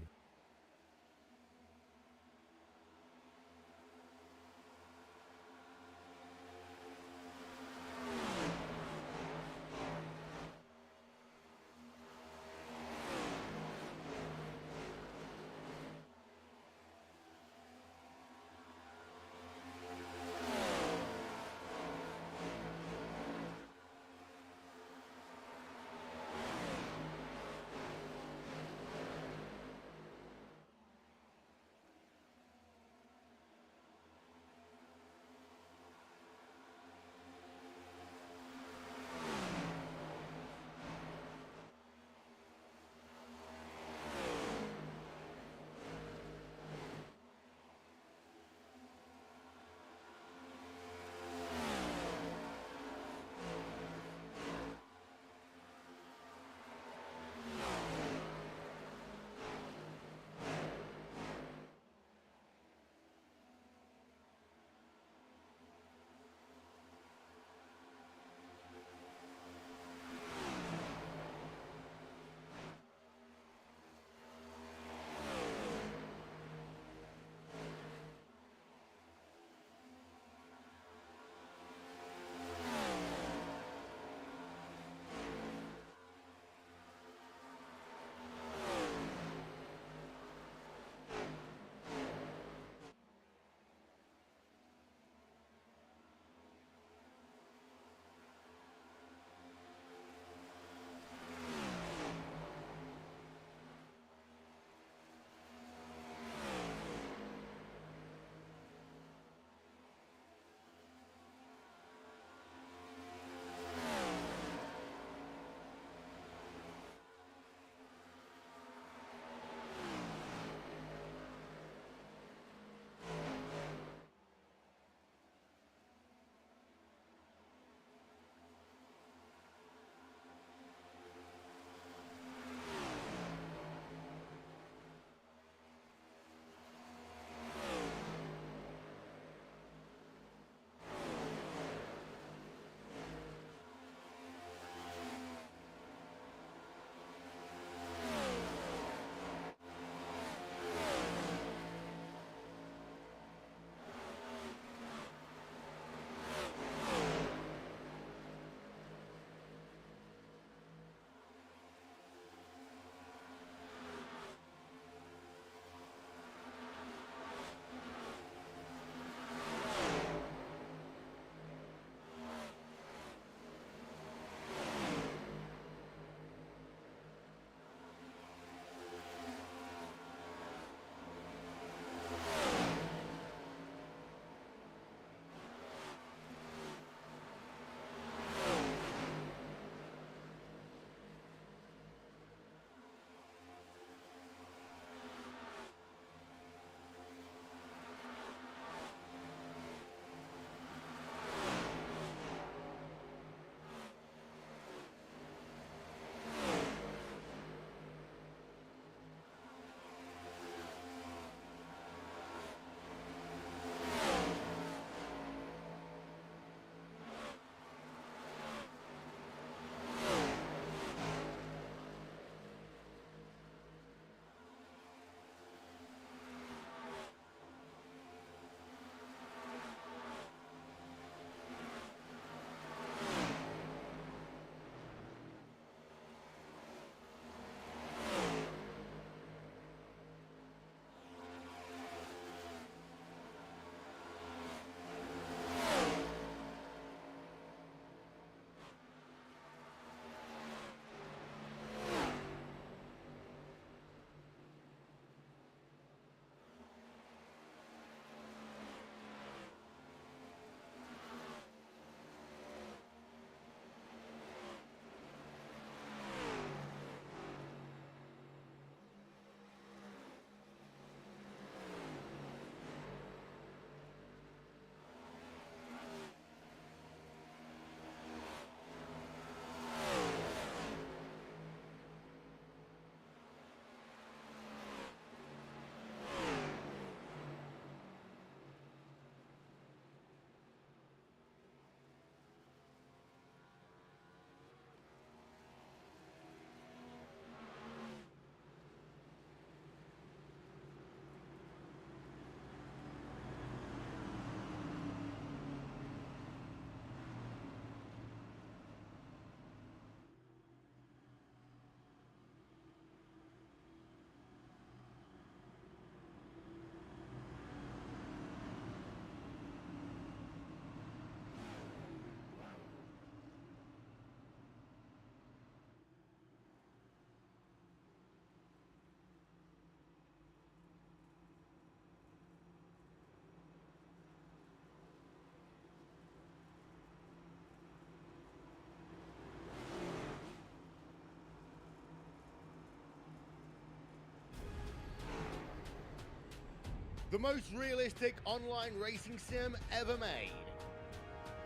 the most realistic online racing sim ever made.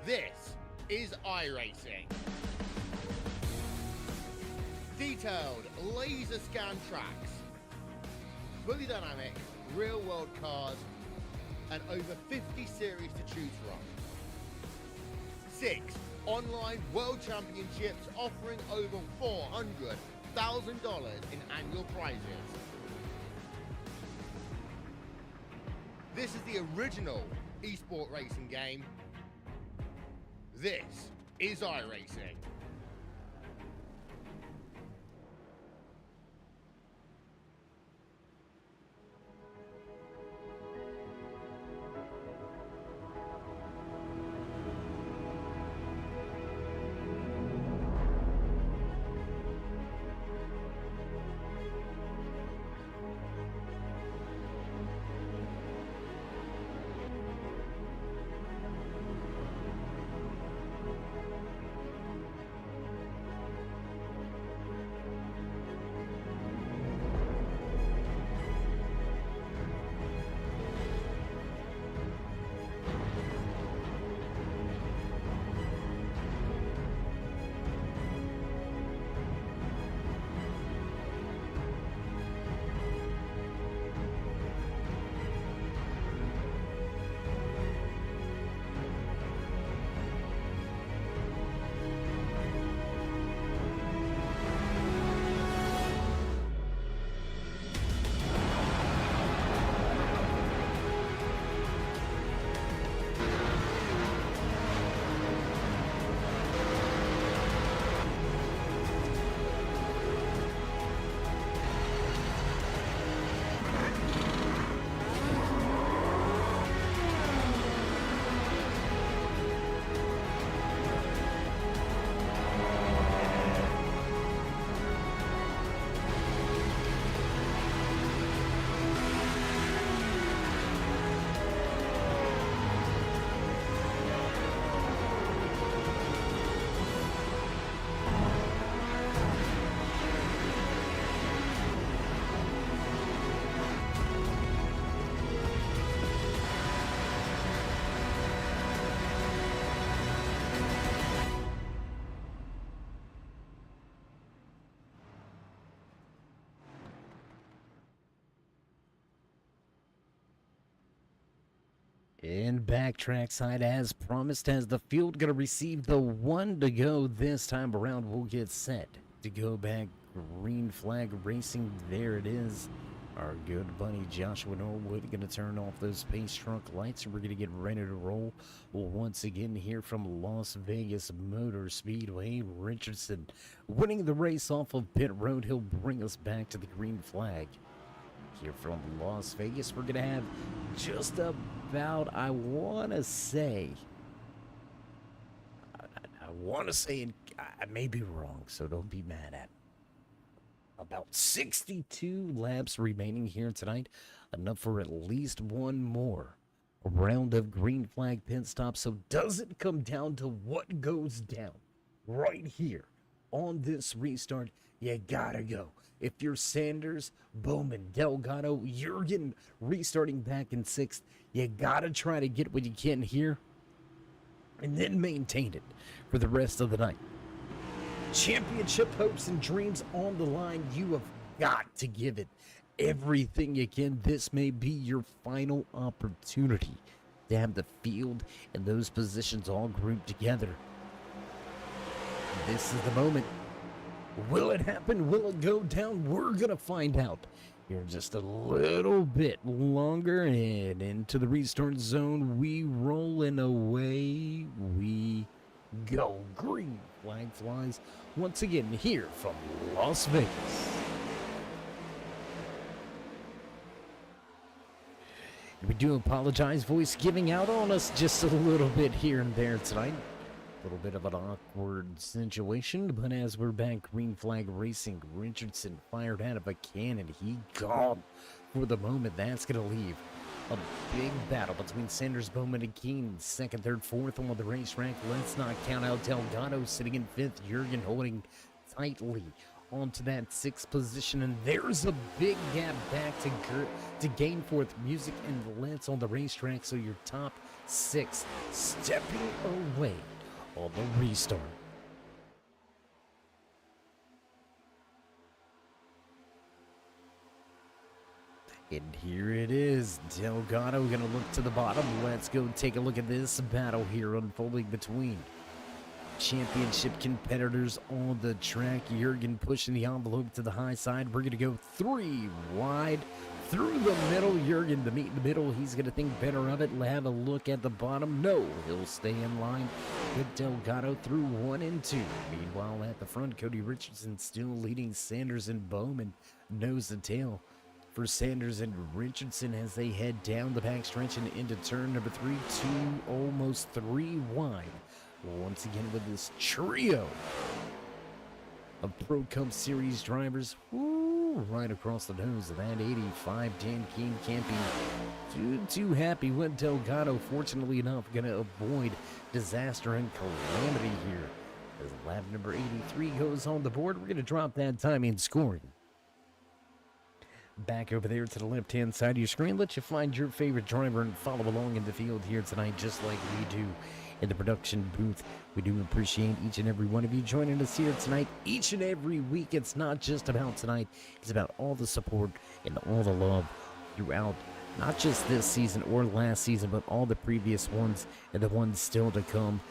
This is iRacing. Detailed laser scan tracks, fully dynamic real world cars, and over 50 series to choose from. 6 online world championships offering over $400,000 in annual prizes. This is the original esport racing game. This is iRacing. And backtrack side, as promised, as the field gonna receive the one to go this time around. We'll get set to go back. Green flag racing, there it is. Our good buddy Joshua Norwood gonna turn off those pace truck lights, and we're gonna get ready to roll. Well, once again here from Las Vegas Motor Speedway, Richardson winning the race off of pit road. He'll bring us back to the green flag. Here from Las Vegas, we're gonna have just about, I want to say, and I may be wrong, so don't be mad at me, about 62 laps remaining here tonight, enough for at least one more round of green flag pit stop. So does it come down to what goes down right here on this restart? You gotta go. If you're Sanders, Bowman, Delgado, Jurgen restarting back in 6th, you gotta try to get what you can here and then maintain it for the rest of the night. Championship hopes and dreams on the line. You have got to give it everything you can. This may be your final opportunity to have the field and those positions all grouped together. This is the moment. Will it happen? Will it go down? We're going to find out here in just a little bit longer. And into the restart zone we roll, and away we go. Green flag flies once again here from Las Vegas. We do apologize, voice giving out on us just a little bit here and there tonight. A little bit of an awkward situation, but as we're back, green flag racing, Richardson fired out of a cannon. He gone for the moment. That's going to leave a big battle between Sanders, Bowman, and Keene. 2nd, 3rd, 4th on the racetrack. Let's not count out Delgado sitting in 5th. Jurgen holding tightly onto that 6th position, and there's a big gap back to gain fourth. Music and Lance on the racetrack, so your top 6 stepping away on the restart. And here it is, Delgado gonna look to the bottom. Let's go take a look at this battle here unfolding between championship competitors on the track. Jurgen pushing the envelope to the high side. We're gonna go 3 wide through the middle. Jurgen to meet in the middle. He's gonna think better of it. Have a look at the bottom. No, he'll stay in line with Delgado through 1 and 2. Meanwhile, at the front, Cody Richardson still leading Sanders and Bowman nose to tail for Sanders and Richardson as they head down the backstretch and into turn number 3, 2, almost 3 wide. Once again with this trio of Pro Cup Series drivers, right across the nose of that 85. Dan King can't be too happy with Delgado. Fortunately enough, going to avoid disaster and calamity here. As lap number 83 goes on the board, we're going to drop that time in scoring. Back over there to the left-hand side of your screen, let you find your favorite driver and follow along in the field here tonight, just like we do in the production booth. We do appreciate each and every one of you joining us here tonight, each and every week. It's not just about tonight, it's about all the support and all the love throughout, not just this season or last season, but all the previous ones and the ones still to come.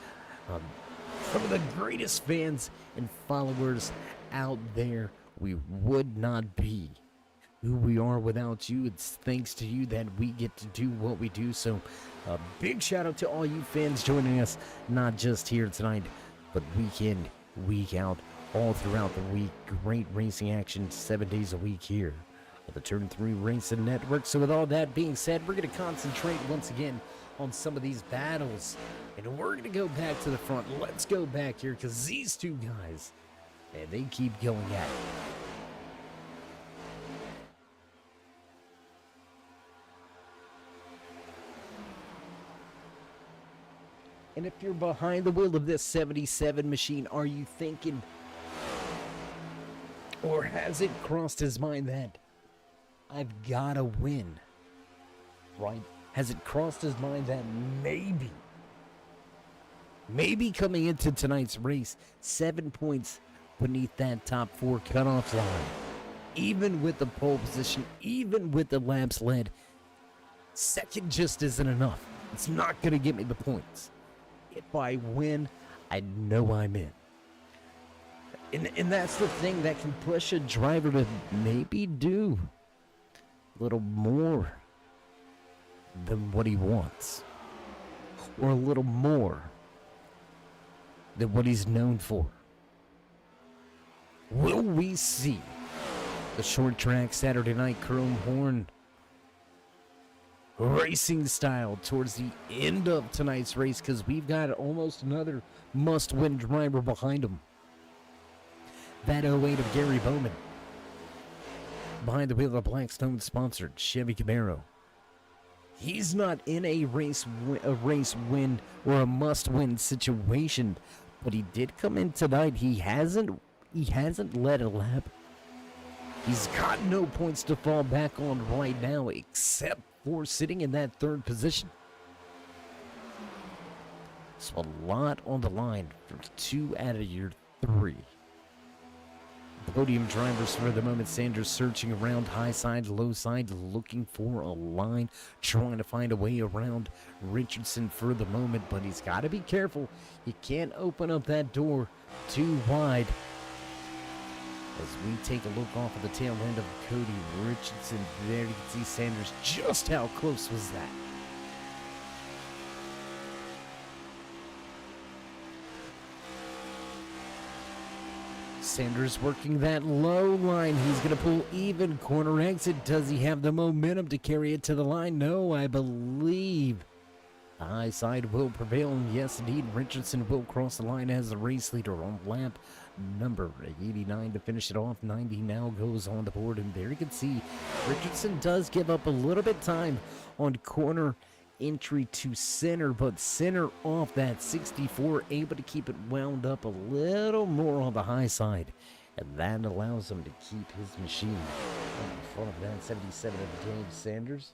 Some of the greatest fans and followers out there. We would not be who we are without you. It's thanks to you that we get to do what we do. So a big shout out to all you fans joining us, not just here tonight, but week in, week out, all throughout the week. Great racing action 7 days a week here at the Turn 3 Racing Network. So with all that being said, we're going to concentrate once again on some of these battles, and we're going to go back to the front. Let's go back here, because these two guys, man, they keep going at it. And if you're behind the wheel of this 77 machine, are you thinking, or has it crossed his mind that I've got to win, right? Has it crossed his mind that maybe coming into tonight's race, 7 points beneath that top 4 cutoff line, even with the pole position, even with the laps led, second just isn't enough. It's not going to get me the points. If I win, I know I'm in. And that's the thing that can push a driver to maybe do a little more than what he wants, or a little more than what he's known for. Will we see the short track Saturday night chrome horn racing style towards the end of tonight's race? Because we've got almost another must-win driver behind him. That 08 of Gary Bowman, behind the wheel of the Blackstone-sponsored Chevy Camaro. He's not in a race win or a must-win situation, but he did come in tonight. He hasn't led a lap. He's got no points to fall back on right now, except for sitting in that 3rd position. So a lot on the line for 2 out of your 3. Podium drivers for the moment. Sanders searching around high side, low side, looking for a line, trying to find a way around Richardson for the moment, but he's got to be careful. You can't open up that door too wide. As we take a look off of the tail end of Cody Richardson, there you can see Sanders. Just how close was that? Sanders working that low line. He's going to pull even corner exit. Does he have the momentum to carry it to the line? No, I believe the high side will prevail. And yes, indeed, Richardson will cross the line as the race leader on lap number 89 to finish it off. 90 now goes on the board, and there you can see Richardson does give up a little bit of time on corner entry to center, but center off that 64, able to keep it wound up a little more on the high side And that allows him to keep his machine in front of that 77 of Dave Sanders.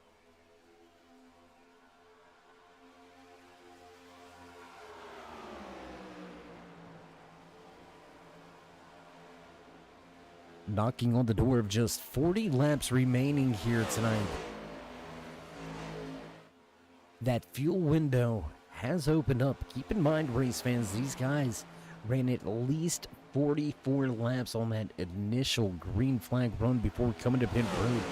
Knocking on the door of just 40 laps remaining here tonight. That fuel window has opened up. Keep in mind, race fans, these guys ran at least 44 laps on that initial green flag run before coming to pit road.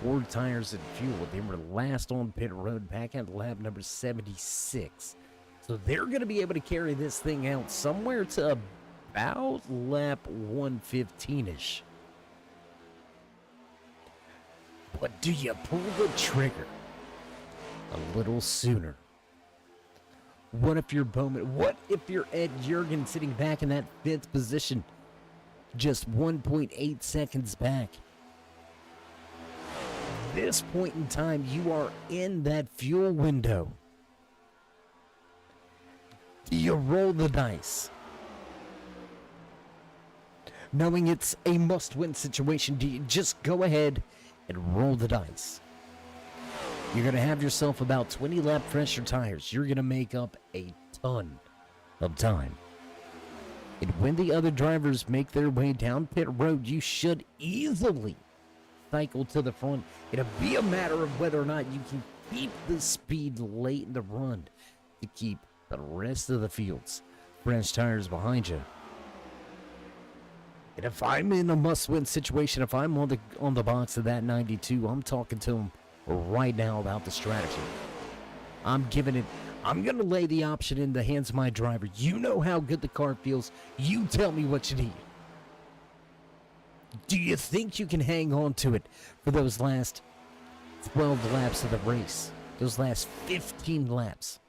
4 tires and fuel. They were last on pit road back at lap number 76. So they're going to be able to carry this thing out somewhere to about lap 115-ish. But do you pull the trigger a little sooner? What if you're Bowman? What if you're Ed Jurgen sitting back in that 5th position, just 1.8 seconds back? This point in time, you are in that fuel window. Do you roll the dice? Knowing it's a must-win situation, do you just go ahead and roll the dice? You're going to have yourself about 20 lap fresher tires. You're going to make up a ton of time. And when the other drivers make their way down pit road, you should easily cycle to the front. It'll be a matter of whether or not you can keep the speed late in the run to keep the rest of the field's fresh tires behind you. And if I'm in a must-win situation, if I'm on the box of that 92, I'm talking to him right now about the strategy. I'm going to lay the option in the hands of my driver. You know how good the car feels. You tell me what you need. Do you think you can hang on to it for those last 12 laps of the race? Those last 15 laps?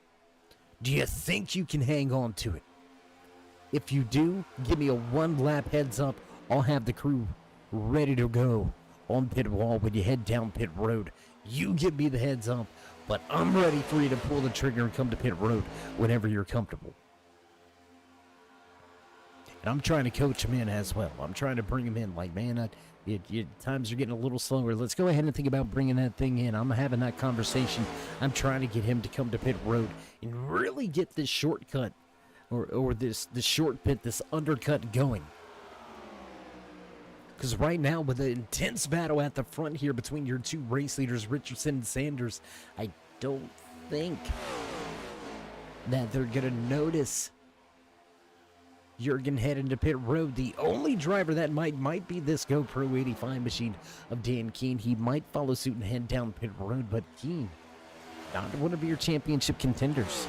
Do you think you can hang on to it? If you do, give me a 1 lap heads up. I'll have the crew ready to go on pit wall when you head down pit road. You give me the heads up, but I'm ready for you to pull the trigger and come to pit road whenever you're comfortable. And I'm trying to coach him in as well. I'm trying to bring him in like, man, times are getting a little slower. Let's go ahead and think about bringing that thing in. I'm having that conversation. I'm trying to get him to come to pit road and really get this shortcut or this short pit, this undercut going. Because right now, with the intense battle at the front here between your 2 race leaders, Richardson and Sanders, I don't think that they're going to notice Jurgen heading to pit road. The only driver that might be this GoPro 85 machine of Dan Keene. He might follow suit and head down pit road, but Keene, not one of your championship contenders,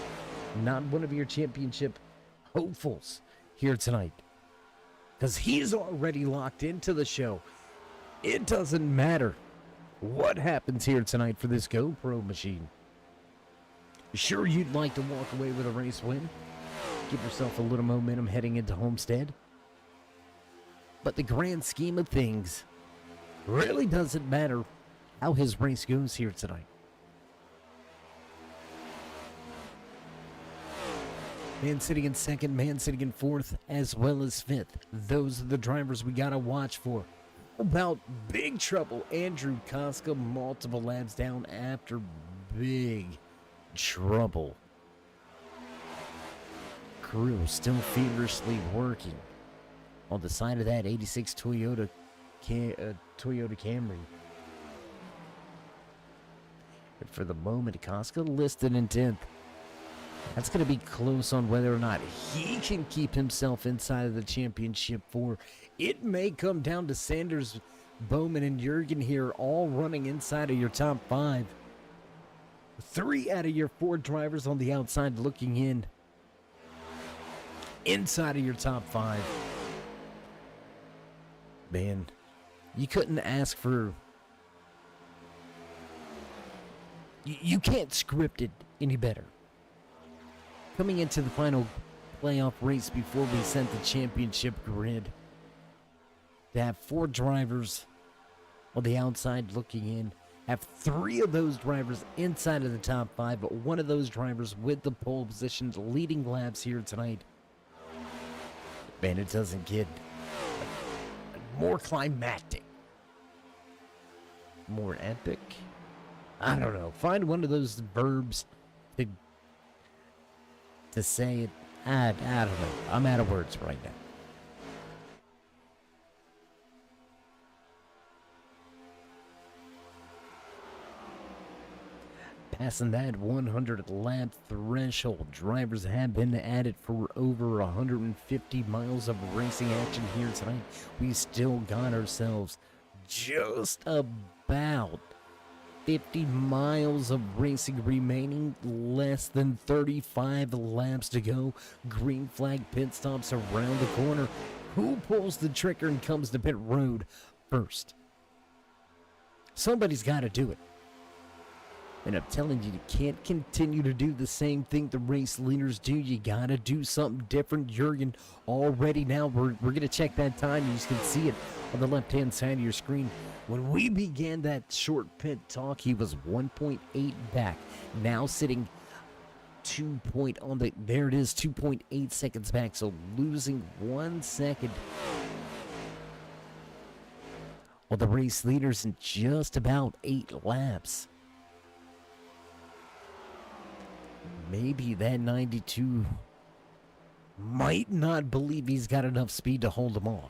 not one of your championship hopefuls here tonight. Because he's already locked into the show. It doesn't matter what happens here tonight for this GoPro machine. Sure, you'd like to walk away with a race win. Give yourself a little momentum heading into Homestead. But the grand scheme of things really doesn't matter how his race goes here tonight. Man sitting in 2nd, man sitting in 4th, as well as 5th. Those are the drivers we got to watch for. About big trouble, Andrew Koska, multiple laps down after big trouble. Crew still feverishly working on the side of that 86 Toyota Camry. But for the moment, Koska listed in 10th. That's going to be close on whether or not he can keep himself inside of the championship 4. It may come down to Sanders, Bowman, and Jurgen here all running inside of your top 5. 3 out of your 4 drivers on the outside looking in. Inside of your top 5. Man, you couldn't ask for... You can't script it any better. Coming into the final playoff race before we sent the championship grid, to have 4 drivers on the outside looking in, have 3 of those drivers inside of the top 5, but 1 of those drivers with the pole positions leading laps here tonight. Man, it doesn't get more climactic, more epic. I don't know. Find one of those verbs to say it. I don't know. I'm out of words right now. Passing that 100 lap threshold, drivers have been at it for over 150 miles of racing action here tonight. We still got ourselves just about 50 miles of racing remaining, less than 35 laps to go. Green flag pit stops around the corner. Who pulls the trigger and comes to pit road first? Somebody's got to do it. And I'm telling you, you can't continue to do the same thing the race leaders do. You got to do something different. Jurgen already now, we're going to check that time. You can see it on the left-hand side of your screen. When we began that short pit talk, he was 1.8 back. Now sitting 2.8 seconds back. So losing 1 second. Well, the race leaders in just about 8 laps. Maybe that 92 might not believe he's got enough speed to hold him off.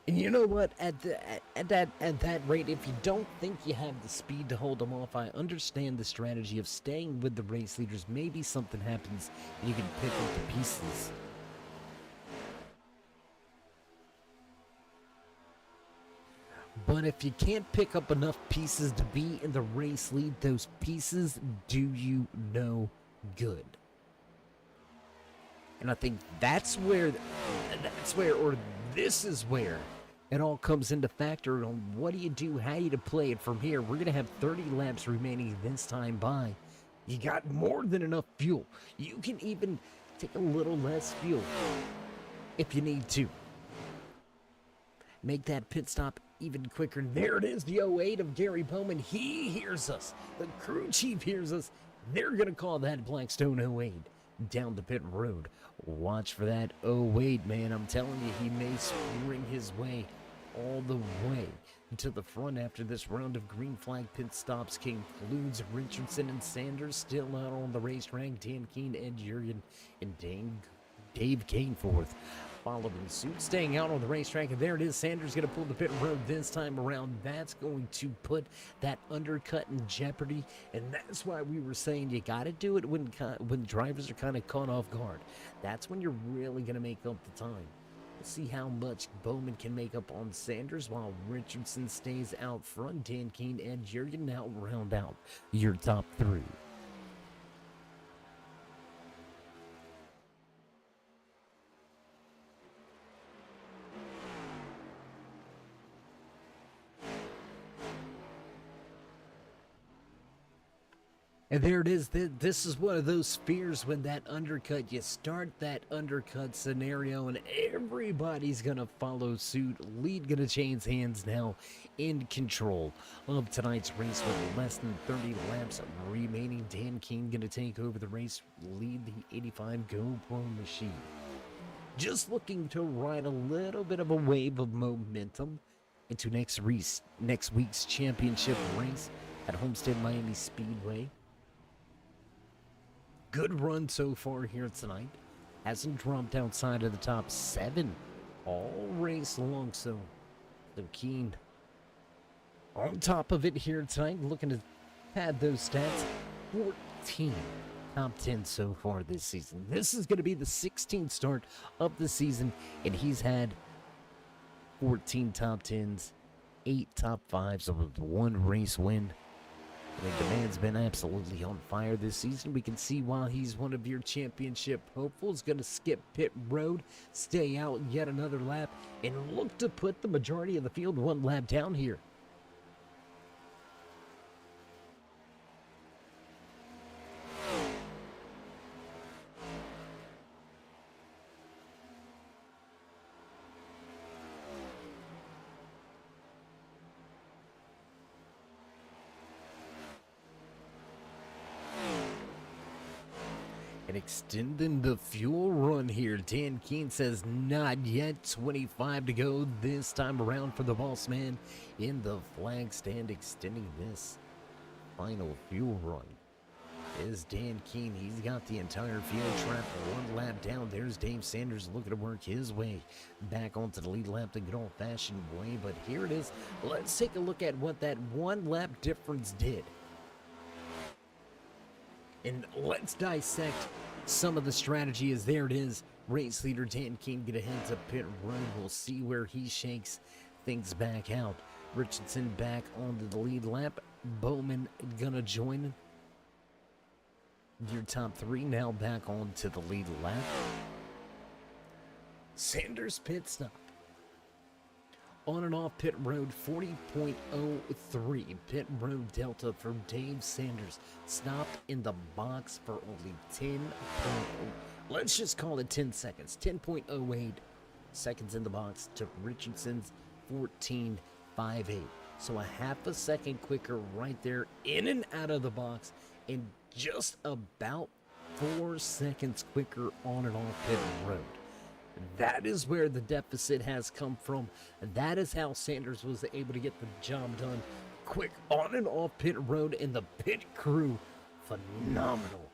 And you know what? At that rate, if you don't think you have the speed to hold them off, I understand the strategy of staying with the race leaders. Maybe something happens and you can pick up the pieces. But if you can't pick up enough pieces to be in the race lead, those pieces do you no good. And I think this is where it all comes into factor on what do you do, how do you play it from here. We're going to have 30 laps remaining this time by. You got more than enough fuel. You can even take a little less fuel if you need to. Make that pit stop even quicker. And there it is, the 08 of Gary Bowman. He hears us. The crew chief hears us. They're going to call that Blackstone 08 down the pit road. Watch for that 08, man. I'm telling you, he may spring his way all the way to the front after this round of green flag pit stops concludes. Richardson and Sanders still out on the racetrack. Dan Keene, Ed Jurgen, and Dave Caneforth following suit, staying out on the racetrack. And there it is. Sanders going to pull the pit road this time around. That's going to put that undercut in jeopardy. And that's why we were saying you got to do it when drivers are kind of caught off guard. That's when you're really going to make up the time. We'll see how much Bowman can make up on Sanders while Richardson stays out front. Dan Keene and Jurgen now round out your top three. And there it is. This is one of those fears when that undercut, you start that undercut scenario and everybody's going to follow suit. Lead going to change hands now, in control of tonight's race with less than 30 laps remaining. Dan Keene going to take over the race, lead the 85 GoPro machine. Just looking to ride a little bit of a wave of momentum into next week's championship race at Homestead Miami Speedway. Good run so far here tonight. Hasn't dropped outside of the top 7 all race long, so Keene on top of it here tonight, looking to pad those stats. 14 top 10 so far this season. This is going to be the 16th start of the season, and he's had 14 top 10s, 8 top 5s with 1 race win. I think the man's been absolutely on fire this season. We can see while he's one of your championship hopefuls, going to skip pit road, stay out yet another lap, and look to put the majority of the field 1 lap down here. And extending the fuel run here. Dan Keene says not yet. 25 to go this time around for the boss man in the flag stand, extending this final fuel run. Is Dan Keene. He's got the entire field trapped one lap down. There's Dave Sanders looking to work his way back onto the lead lap the good old-fashioned way. But here it is. Let's take a look at what that one lap difference did. And let's dissect some of the strategy as there it is. Race leader Dan Keene get ahead to pit road. We'll see where he shakes things back out. Richardson back onto the lead lap. Bowman gonna join your top three, now back onto the lead lap. Sanders pit stop. On and off pit road, 40.03 pit road delta for Dave Sanders. Stopped in the box for only 10. Let's just call it 10 seconds. 10.08 seconds in the box to Richardson's 14.58. So a half a second quicker right there, in and out of the box, and just about 4 seconds quicker on and off pit road. That is where the deficit has come from. That is how Sanders was able to get the job done quick on and off pit road, and the pit crew, phenomenal.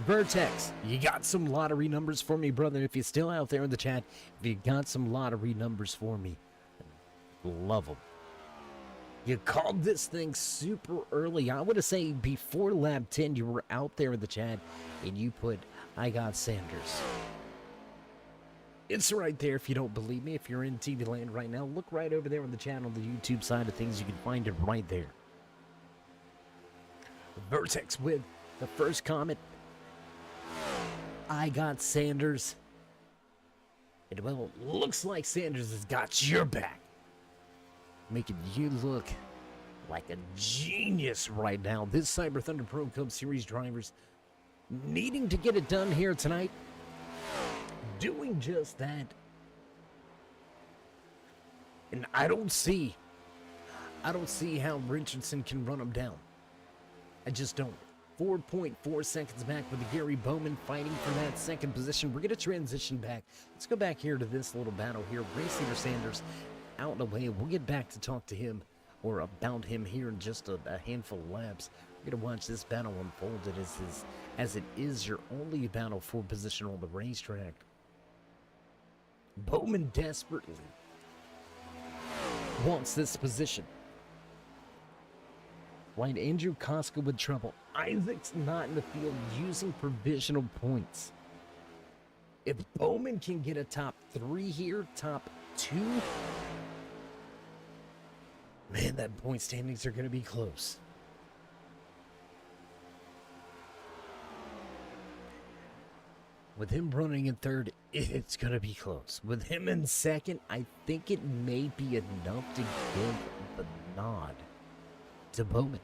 Vertex, you got some lottery numbers for me, brother? If you're still out there in the chat, if you got some lottery numbers for me, love them. You called this thing super early. I would say before lap 10, you were out there in the chat, and you put, I got Sanders. It's right there if you don't believe me. If you're in TV land right now, look right over there on the channel, the YouTube side of things. You can find it right there. Vertex with the first comment. I got Sanders. And well, looks like Sanders has got your back. Making you look like a genius right now. This Cyber Thunder Pro Cup Series drivers needing to get it done here tonight. Doing just that. And I don't see how Richardson can run him down. I just don't. 4.4 seconds back with Gary Bowman fighting for that second position. We're going to transition back. Let's go back here to this little battle here. Race leader Sanders out and away. We'll get back to talk to him or about him here in just a handful of laps. We're going to watch this battle unfold as it is your only battle for position on the racetrack. Bowman desperately wants this position. Right, Andrew Koska with trouble. Isaac's not in the field using provisional points. If Bowman can get a top 3 here, top 2, man, that point standings are going to be close. With him running in third, it's going to be close. With him in second, I think it may be enough to give the nod to Bowman.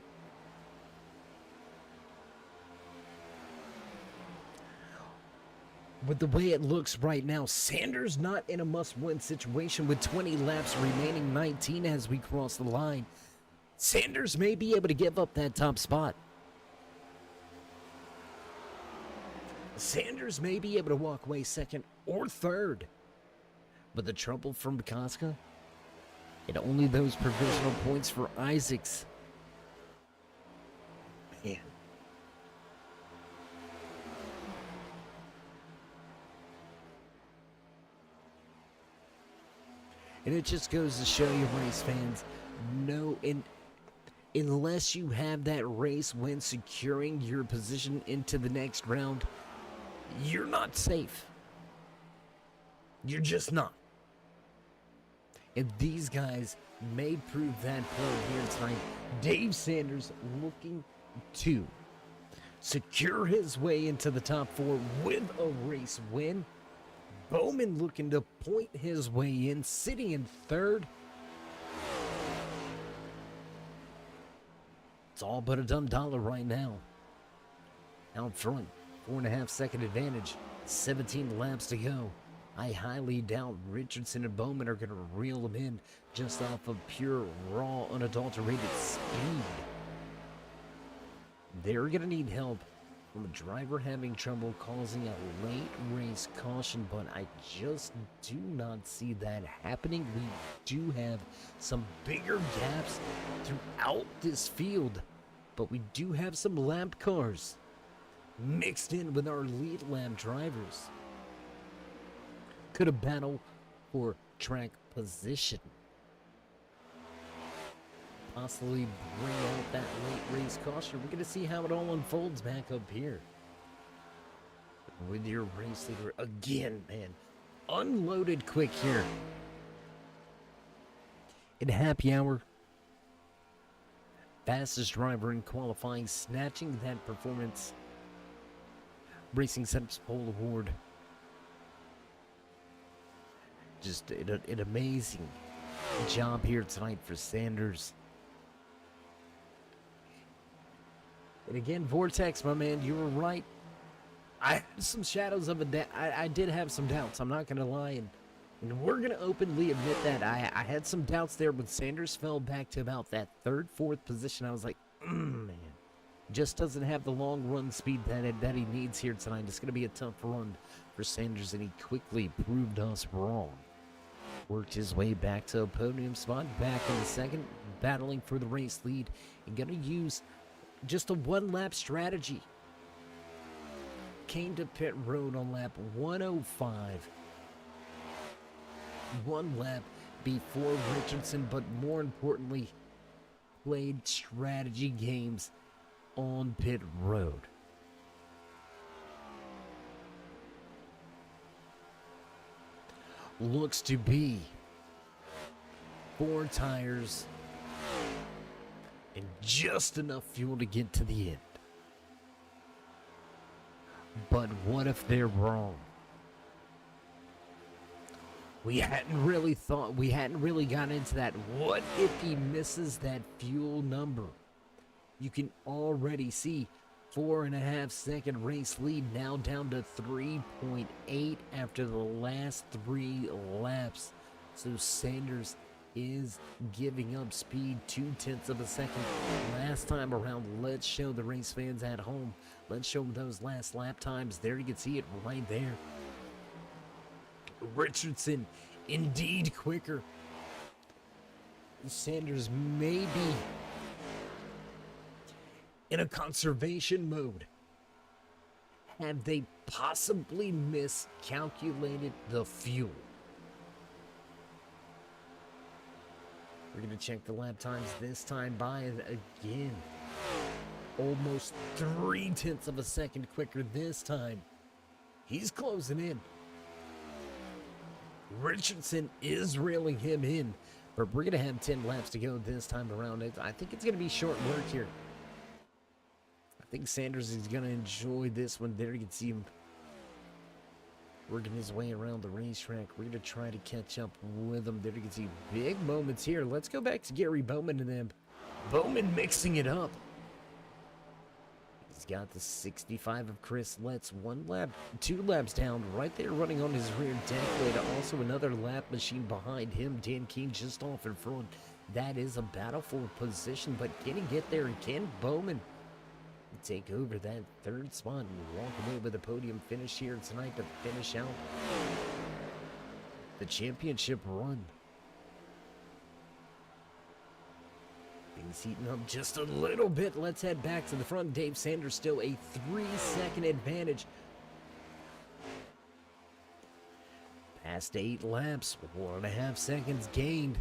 With the way it looks right now, Sanders not in a must-win situation with 20 laps remaining, 19 as we cross the line. Sanders may be able to give up that top spot. Sanders may be able to walk away second or third. But the trouble from Koska, and only those provisional points for Isaacs. Man. And it just goes to show you, race fans, unless you have that race win securing your position into the next round, you're not safe. You're just not. And these guys may prove that point here tonight. Dave Sanders looking to secure his way into the top 4 with a race win. Bowman looking to point his way in, sitting in third. It's all but a done dollar right now. Out front, 4.5 second advantage, 17 laps to go. I highly doubt Richardson and Bowman are going to reel him in just off of pure, raw, unadulterated speed. They're going to need help from a driver having trouble causing a late race caution, but I just do not see that happening. We do have some bigger gaps throughout this field, but we do have some lap cars mixed in with our lead lap drivers. Could have battled for track position. Possibly bring out that late race caution. We're going to see how it all unfolds back up here. With your race leader again, man. Unloaded quick here. In happy hour. Fastest driver in qualifying, snatching that performance. Racing Setups Pole Award. Just an amazing job here tonight for Sanders. And again, Vortex, my man, you were right. I had some shadows of a doubt. I did have some doubts. I'm not going to lie. And we're going to openly admit that. I had some doubts there when Sanders fell back to about that third, fourth position. I was like, man, just doesn't have the long run speed that he needs here tonight. It's going to be a tough run for Sanders, and he quickly proved us wrong. Worked his way back to a podium spot, back in the second, battling for the race lead, and going to use just a one-lap strategy. Came to pit road on lap 105. One lap before Richardson, but more importantly, played strategy games on pit road. Looks to be 4 tires and just enough fuel to get to the end. But what if they're wrong? We hadn't really got into that. What if he misses that fuel number? You can already see 4.5 second race lead now down to 3.8 after the last 3 laps. So Sanders is giving up speed 0.2 of a second. Last time around, let's show the race fans at home. Let's show them those last lap times. There you can see it right there. Richardson indeed quicker. Sanders may be in a conservation mode. Have they possibly miscalculated the fuel? We're going to check the lap times this time by again. Almost 0.3 of a second quicker this time. He's closing in. Richardson is reeling him in, but we're going to have 10 laps to go this time around. I think it's going to be short work here. I think Sanders is going to enjoy this one. There you can see him working his way around the racetrack. We're going to try to catch up with him. There you can see big moments here. Let's go back to Gary Bowman and them. Bowman mixing it up. He's got the 65 of Chris Letts. 2 laps down, right there running on his rear deck plate. Also another lap machine behind him. Dan Keene just off in front. That is a battle for position, but can he get there? And can Bowman take over that 3rd spot and walk away with a podium finish here tonight to finish out the championship run? Things heating up just a little bit. Let's head back to the front. Dave Sanders still a 3-second advantage. Past 8 laps, 1.5 seconds gained.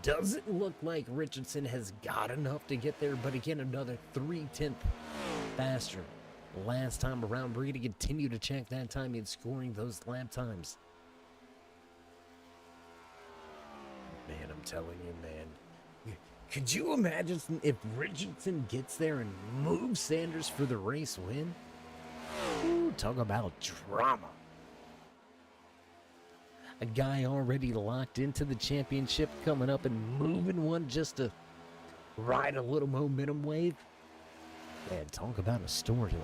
Doesn't look like Richardson has got enough to get there, but again, another 0.3 faster. Last time around, we're going to continue to check that time and scoring those lap times. Man, I'm telling you, man. Could you imagine if Richardson gets there and moves Sanders for the race win? Ooh, talk about drama. A guy already locked into the championship coming up and moving one just to ride a little momentum wave. Man, talk about a storyline.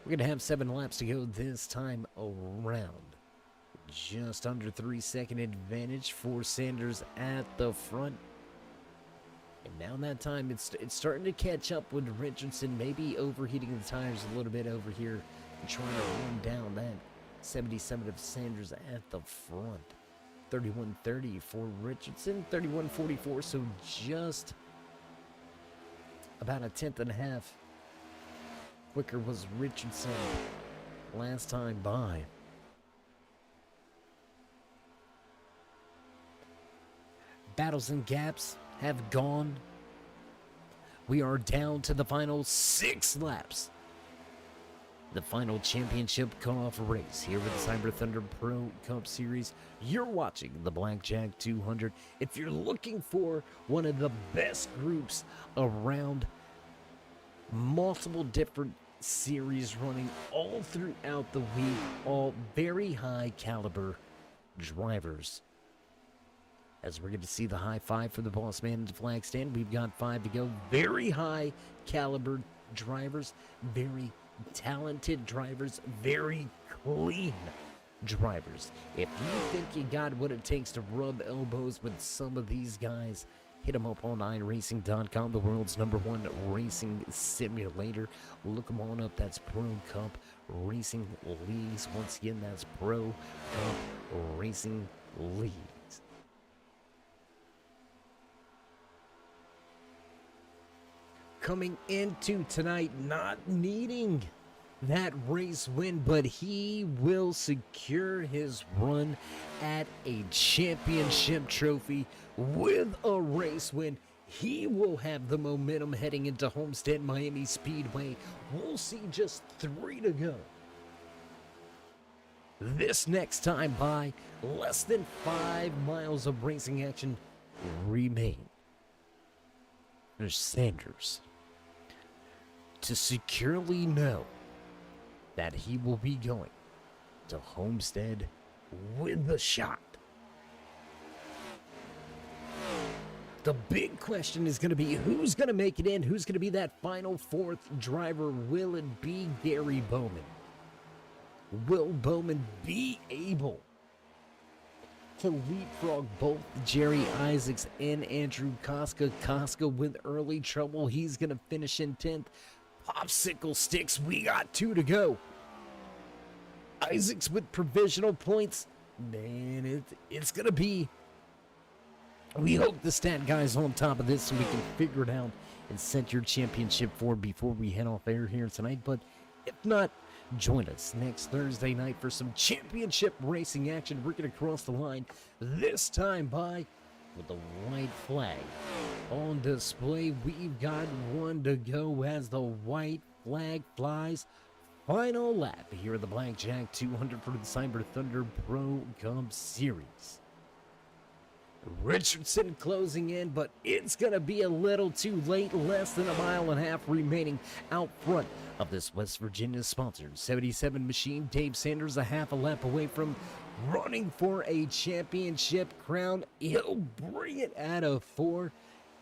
We're going to have 7 laps to go this time around. Just under 3-second advantage for Sanders at the front. And now that time, it's starting to catch up with Richardson, maybe overheating the tires a little bit over here and trying to run down that 77 of Sanders at the front. 31.30 for Richardson, 31.44, so just about a tenth and a half quicker was Richardson last time by. Battles and gaps have gone. We are down to the final 6 laps. The final championship cutoff race here with the Cyber Thunder Pro Cup Series. You're watching the Blackjack 200. If you're looking for one of the best groups around, multiple different series running all throughout the week, all very high caliber drivers. As we're going to see the high five for the boss man in the flag stand. We've got 5 to go. Very high caliber drivers, very talented drivers, very clean drivers. If you think you got what it takes to rub elbows with some of these guys, hit them up on iRacing.com, the world's #1 racing simulator. Look them on up. That's Pro Cup Racing Leagues. Once again, that's Pro Cup Racing Leagues. Coming into tonight, not needing that race win, but he will secure his run at a championship trophy with a race win. He will have the momentum heading into Homestead Miami Speedway. We'll see just 3 to go. This next time by, less than 5 miles of racing action remain. There's Sanders to securely know that he will be going to Homestead with a shot. The big question is going to be who's going to make it in, who's going to be that final 4th driver. Will it be Gary Bowman? Will Bowman be able to leapfrog both Jerry Isaacs and Andrew Koska? Koska with early trouble, he's going to finish in 10th. Popsicle sticks, we got 2 to go. Isaacs with provisional points. Man, it's going to be... We hope the stat guy's on top of this so we can figure it out and set your championship forward before we head off air here tonight. But if not, join us next Thursday night for some championship racing action. We're going to cross the line this time by with the white flag on display. We've got 1 to go as the white flag flies. Final lap here at the Blackjack 200 for the Cyber Thunder Pro Cup Series. Richardson closing in, but it's going to be a little too late. Less than 1.5 miles remaining out front of this West Virginia sponsored 77 machine. Dave Sanders a half a lap away from running for a championship crown. He'll bring it out of 4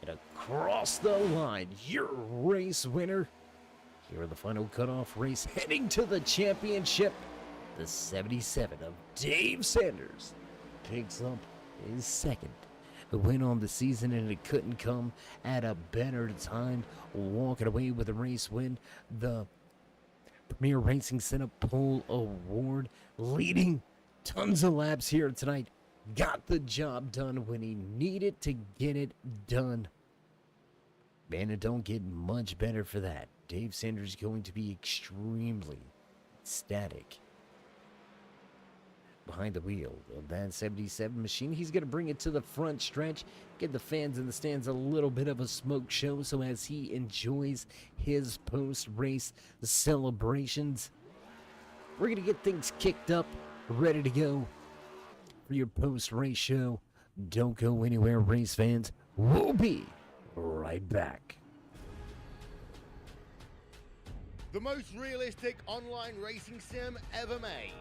and across the line. Your race winner here in the final cutoff race, heading to the championship. The 77 of Dave Sanders picks up his 2nd win on the season, and it couldn't come at a better time. Walking away with a race win, the Premier Racing Center Pole Award, leading tons of laps here tonight. Got the job done when he needed to get it done. Man, it don't get much better for that. Dave Sanders going to be extremely ecstatic behind the wheel of that 77 machine. He's going to bring it to the front stretch, give the fans in the stands a little bit of a smoke show so as he enjoys his post-race celebrations. We're going to get things kicked up, ready to go for your post-race show. Don't go anywhere, race fans. We'll be right back. The most realistic online racing sim ever made.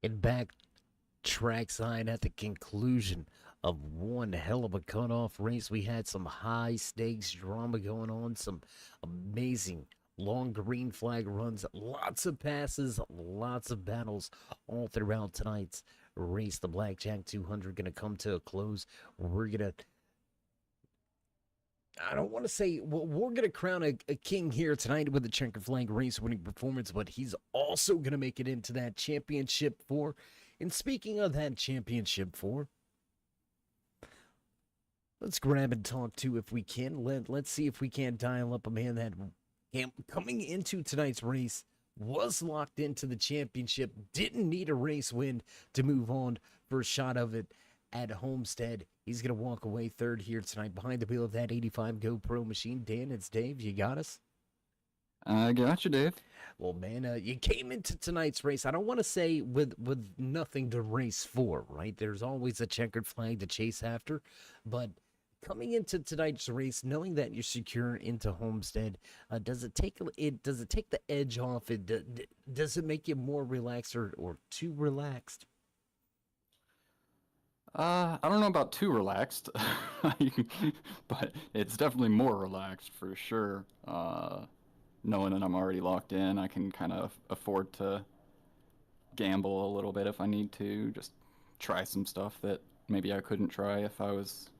And back trackside at the conclusion of one hell of a cutoff race. We had some high stakes drama going on, some amazing long green flag runs, lots of passes, lots of battles all throughout tonight's race. The Blackjack 200 going to come to a close. We're going to I don't want to say well, we're going to crown a king here tonight with a checkered flag race winning performance, but he's also going to make it into that championship four. And speaking of that championship four, let's grab and talk to if we can. Let's see if we can't dial up a man that coming into tonight's race was locked into the championship, didn't need a race win to move on for a shot of it at Homestead. He's going to walk away third here tonight behind the wheel of that 85 GoPro machine. Dan, it's Dave. You got us? I got you, Dave. Well, man, you came into tonight's race. I don't want to say with nothing to race for, right? There's always a checkered flag to chase after, but coming into tonight's race, knowing that you're secure into Homestead, does it take the edge off? Does it make you more relaxed or too relaxed? I don't know about too relaxed, but it's definitely more relaxed for sure. Knowing that I'm already locked in, I can kind of afford to gamble a little bit if I need to, just try some stuff that maybe I couldn't try if I was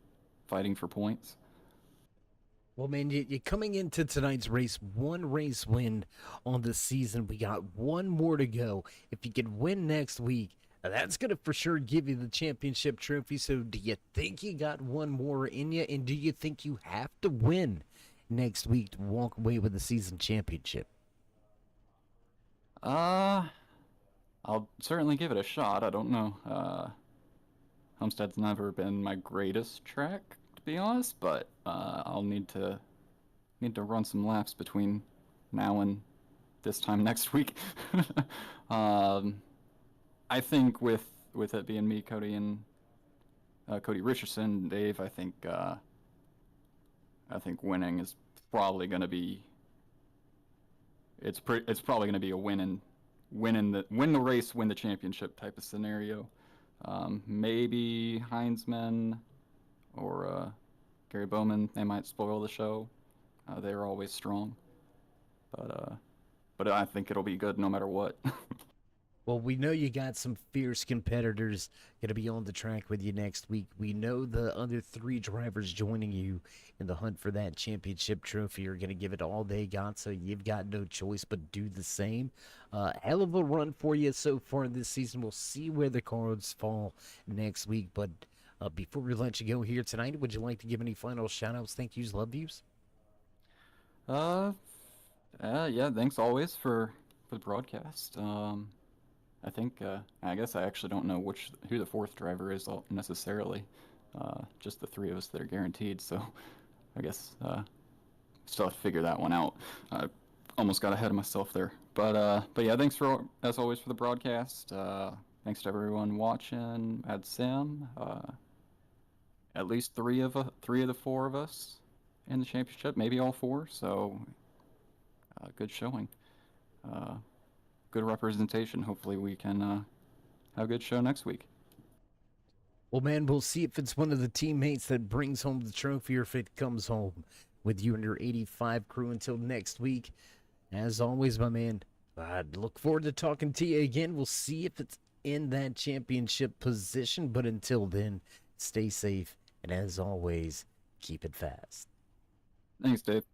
fighting for points. Well, man, you're coming into tonight's race, one race win on the season. We got one more to go. If you can win next week, that's going to for sure give you the championship trophy. So do you think you got one more in you? And do you think you have to win next week to walk away with the season championship? I'll certainly give it a shot. I don't know. Homestead's never been my greatest track, to be honest, but I'll need to run some laps between now and this time next week. I think with it being me, Cody, and Cody Richardson, Dave, I think winning is probably going to be. It's probably going to be a win the race, win the championship type of scenario. Maybe Heinzman or Gary Bowman, they might spoil the show. They're always strong, but I think it'll be good no matter what. Well, we know you got some fierce competitors going to be on the track with you next week. We know the other three drivers joining you in the hunt for that championship trophy are going to give it all they got, so you've got no choice but do the same. Hell of a run for you so far this season. We'll see where the cards fall next week, but before we let you go here tonight, would you like to give any final shout-outs, thank yous, love yous? Yeah, thanks always for the broadcast. I think, I guess I actually don't know who the fourth driver is necessarily. Just the three of us that are guaranteed, so I guess still have to figure that one out. I almost got ahead of myself there. But yeah, thanks as always for the broadcast. Thanks to everyone watching at Sim. At least three of the four of us in the championship, maybe all four, so good showing. Good representation. Hopefully we can have a good show next week. Well, man, we'll see if it's one of the teammates that brings home the trophy or if it comes home with you and your 85 crew. Until next week, as always, my man, I'd look forward to talking to you again. We'll see if it's in that championship position, but until then, stay safe, and as always, keep it fast. Thanks, Dave.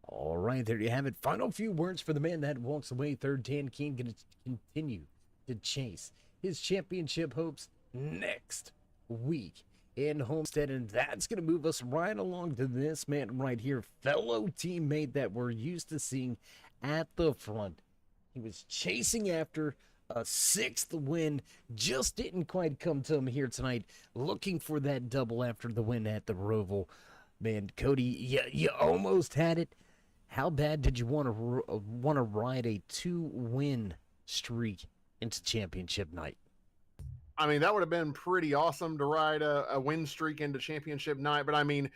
All right, there you have it. Final few words for the man that walks away third. Dan King going to continue to chase his championship hopes next week in Homestead, and that's going to move us right along to this man right here, fellow teammate that we're used to seeing at the front. He was chasing after a sixth win, just didn't quite come to him here tonight, looking for that double after the win at the Roval. Man, Cody, you almost had it. How bad did you want to ride a 2-win streak into championship night? I mean, that would have been pretty awesome to ride a win streak into championship night. But I mean,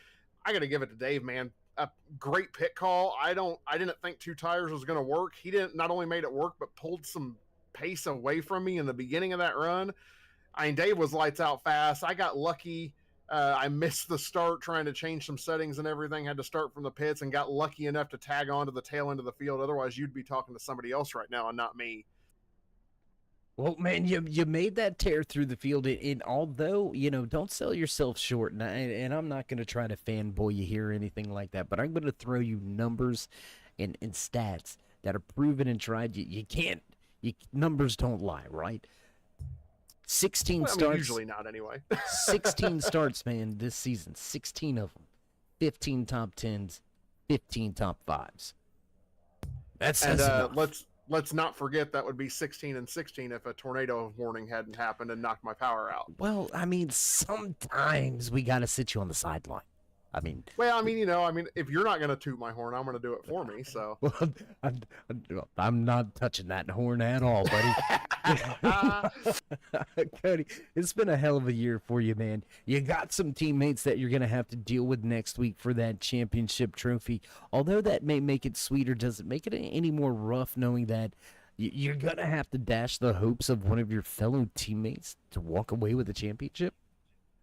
I got to give it to Dave, man. A great pit call. I didn't think two tires was going to work. He didn't not only made it work, but pulled some pace away from me in the beginning of that run. I mean, Dave was lights out fast. I got lucky. I missed the start trying to change some settings and everything. Had to start from the pits and got lucky enough to tag on to the tail end of the field. Otherwise, you'd be talking to somebody else right now and not me. Well, man, you made that tear through the field, and although, don't sell yourself short, and I'm not going to try to fanboy you here or anything like that, but I'm going to throw you numbers and stats that are proven and tried. Numbers don't lie, right? 16 Well, I mean, starts. usually not anyway. 16 starts, man, this season. 16 of them. 15 top 10s, 15 top 5s. That says enough. Let's not forget that would be 16 and 16 if a tornado warning hadn't happened and knocked my power out. Well, I mean, sometimes we got to sit you on the sideline. I mean, if you're not going to toot my horn, I'm going to do it for me. So, well, I'm not touching that horn at all, buddy. Cody, it's been a hell of a year for you, man. You got some teammates that you're going to have to deal with next week for that championship trophy. Although that may make it sweeter, does it make it any more rough knowing that you're going to have to dash the hopes of one of your fellow teammates to walk away with the championship?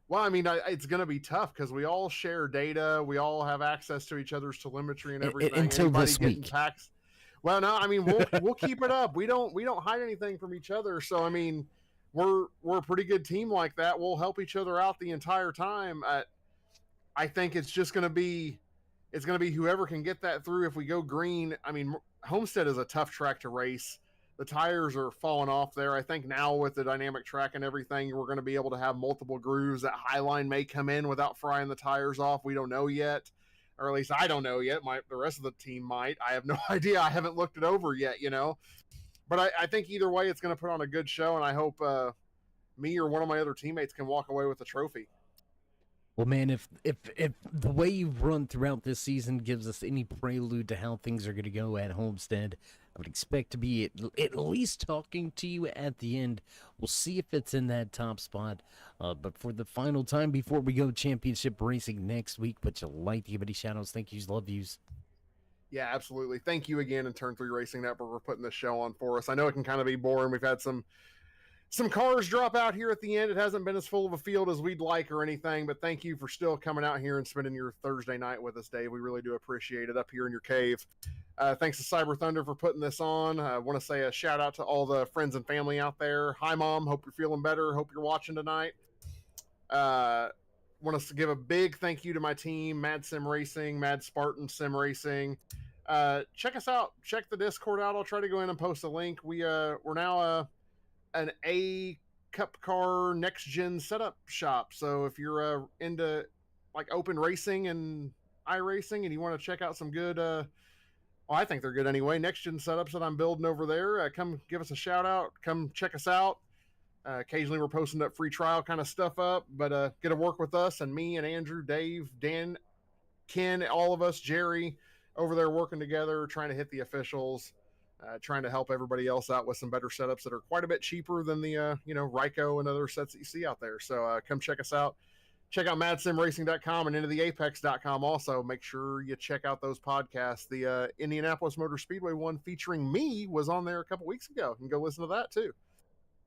Well, I mean, it's going to be tough because we all share data. We all have access to each other's telemetry and everything. Until this week. Packs. Well, no, I mean, we'll keep it up. We don't hide anything from each other. So, I mean, we're a pretty good team like that. We'll help each other out the entire time. I think it's going to be whoever can get that through. If we go green, I mean, Homestead is a tough track to race. The tires are falling off there. I think now with the dynamic track and everything, we're going to be able to have multiple grooves. That Highline may come in without frying the tires off. We don't know yet, or at least I don't know yet. The rest of the team might. I have no idea. I haven't looked it over yet, But I think either way, it's going to put on a good show, and I hope me or one of my other teammates can walk away with the trophy. Well, man, if the way you've run throughout this season gives us any prelude to how things are going to go at Homestead, I would expect to be at least talking to you at the end. We'll see if it's in that top spot. But for the final time before we go championship racing next week, but you like to give any shout-outs, thank yous, love yous. Yeah, absolutely. Thank you again in Turn 3 Racing Network for putting this show on for us. I know it can kind of be boring. We've had some cars drop out here at the end. It hasn't been as full of a field as we'd like or anything, but thank you for still coming out here and spending your Thursday night with us, Dave. We really do appreciate it up here in your cave. Thanks to Cyber Thunder for putting this on. I want to say a shout out to all the friends and family out there. Hi, Mom. Hope you're feeling better. Hope you're watching tonight. Want to give a big thank you to my team, Mad Sim Racing, Mad Spartan Sim Racing. Check us out. Check the Discord out. I'll try to go in and post a link. We're now an A Cup car next gen setup shop. So if you're into like open racing and iRacing and you want to check out some good I think they're good anyway, next gen setups that I'm building over there, come give us a shout out. Come check us out. Occasionally we're posting up free trial kind of stuff up, but get to work with us and me and Andrew, Dave, Dan, Ken, all of us, Jerry, over there working together, trying to hit the officials, trying to help everybody else out with some better setups that are quite a bit cheaper than the Ryko and other sets that you see out there. So come check us out. Check out madsimracing.com and intotheapex.com. Also, make sure you check out those podcasts. The Indianapolis Motor Speedway one featuring me was on there a couple weeks ago. You can go listen to that too.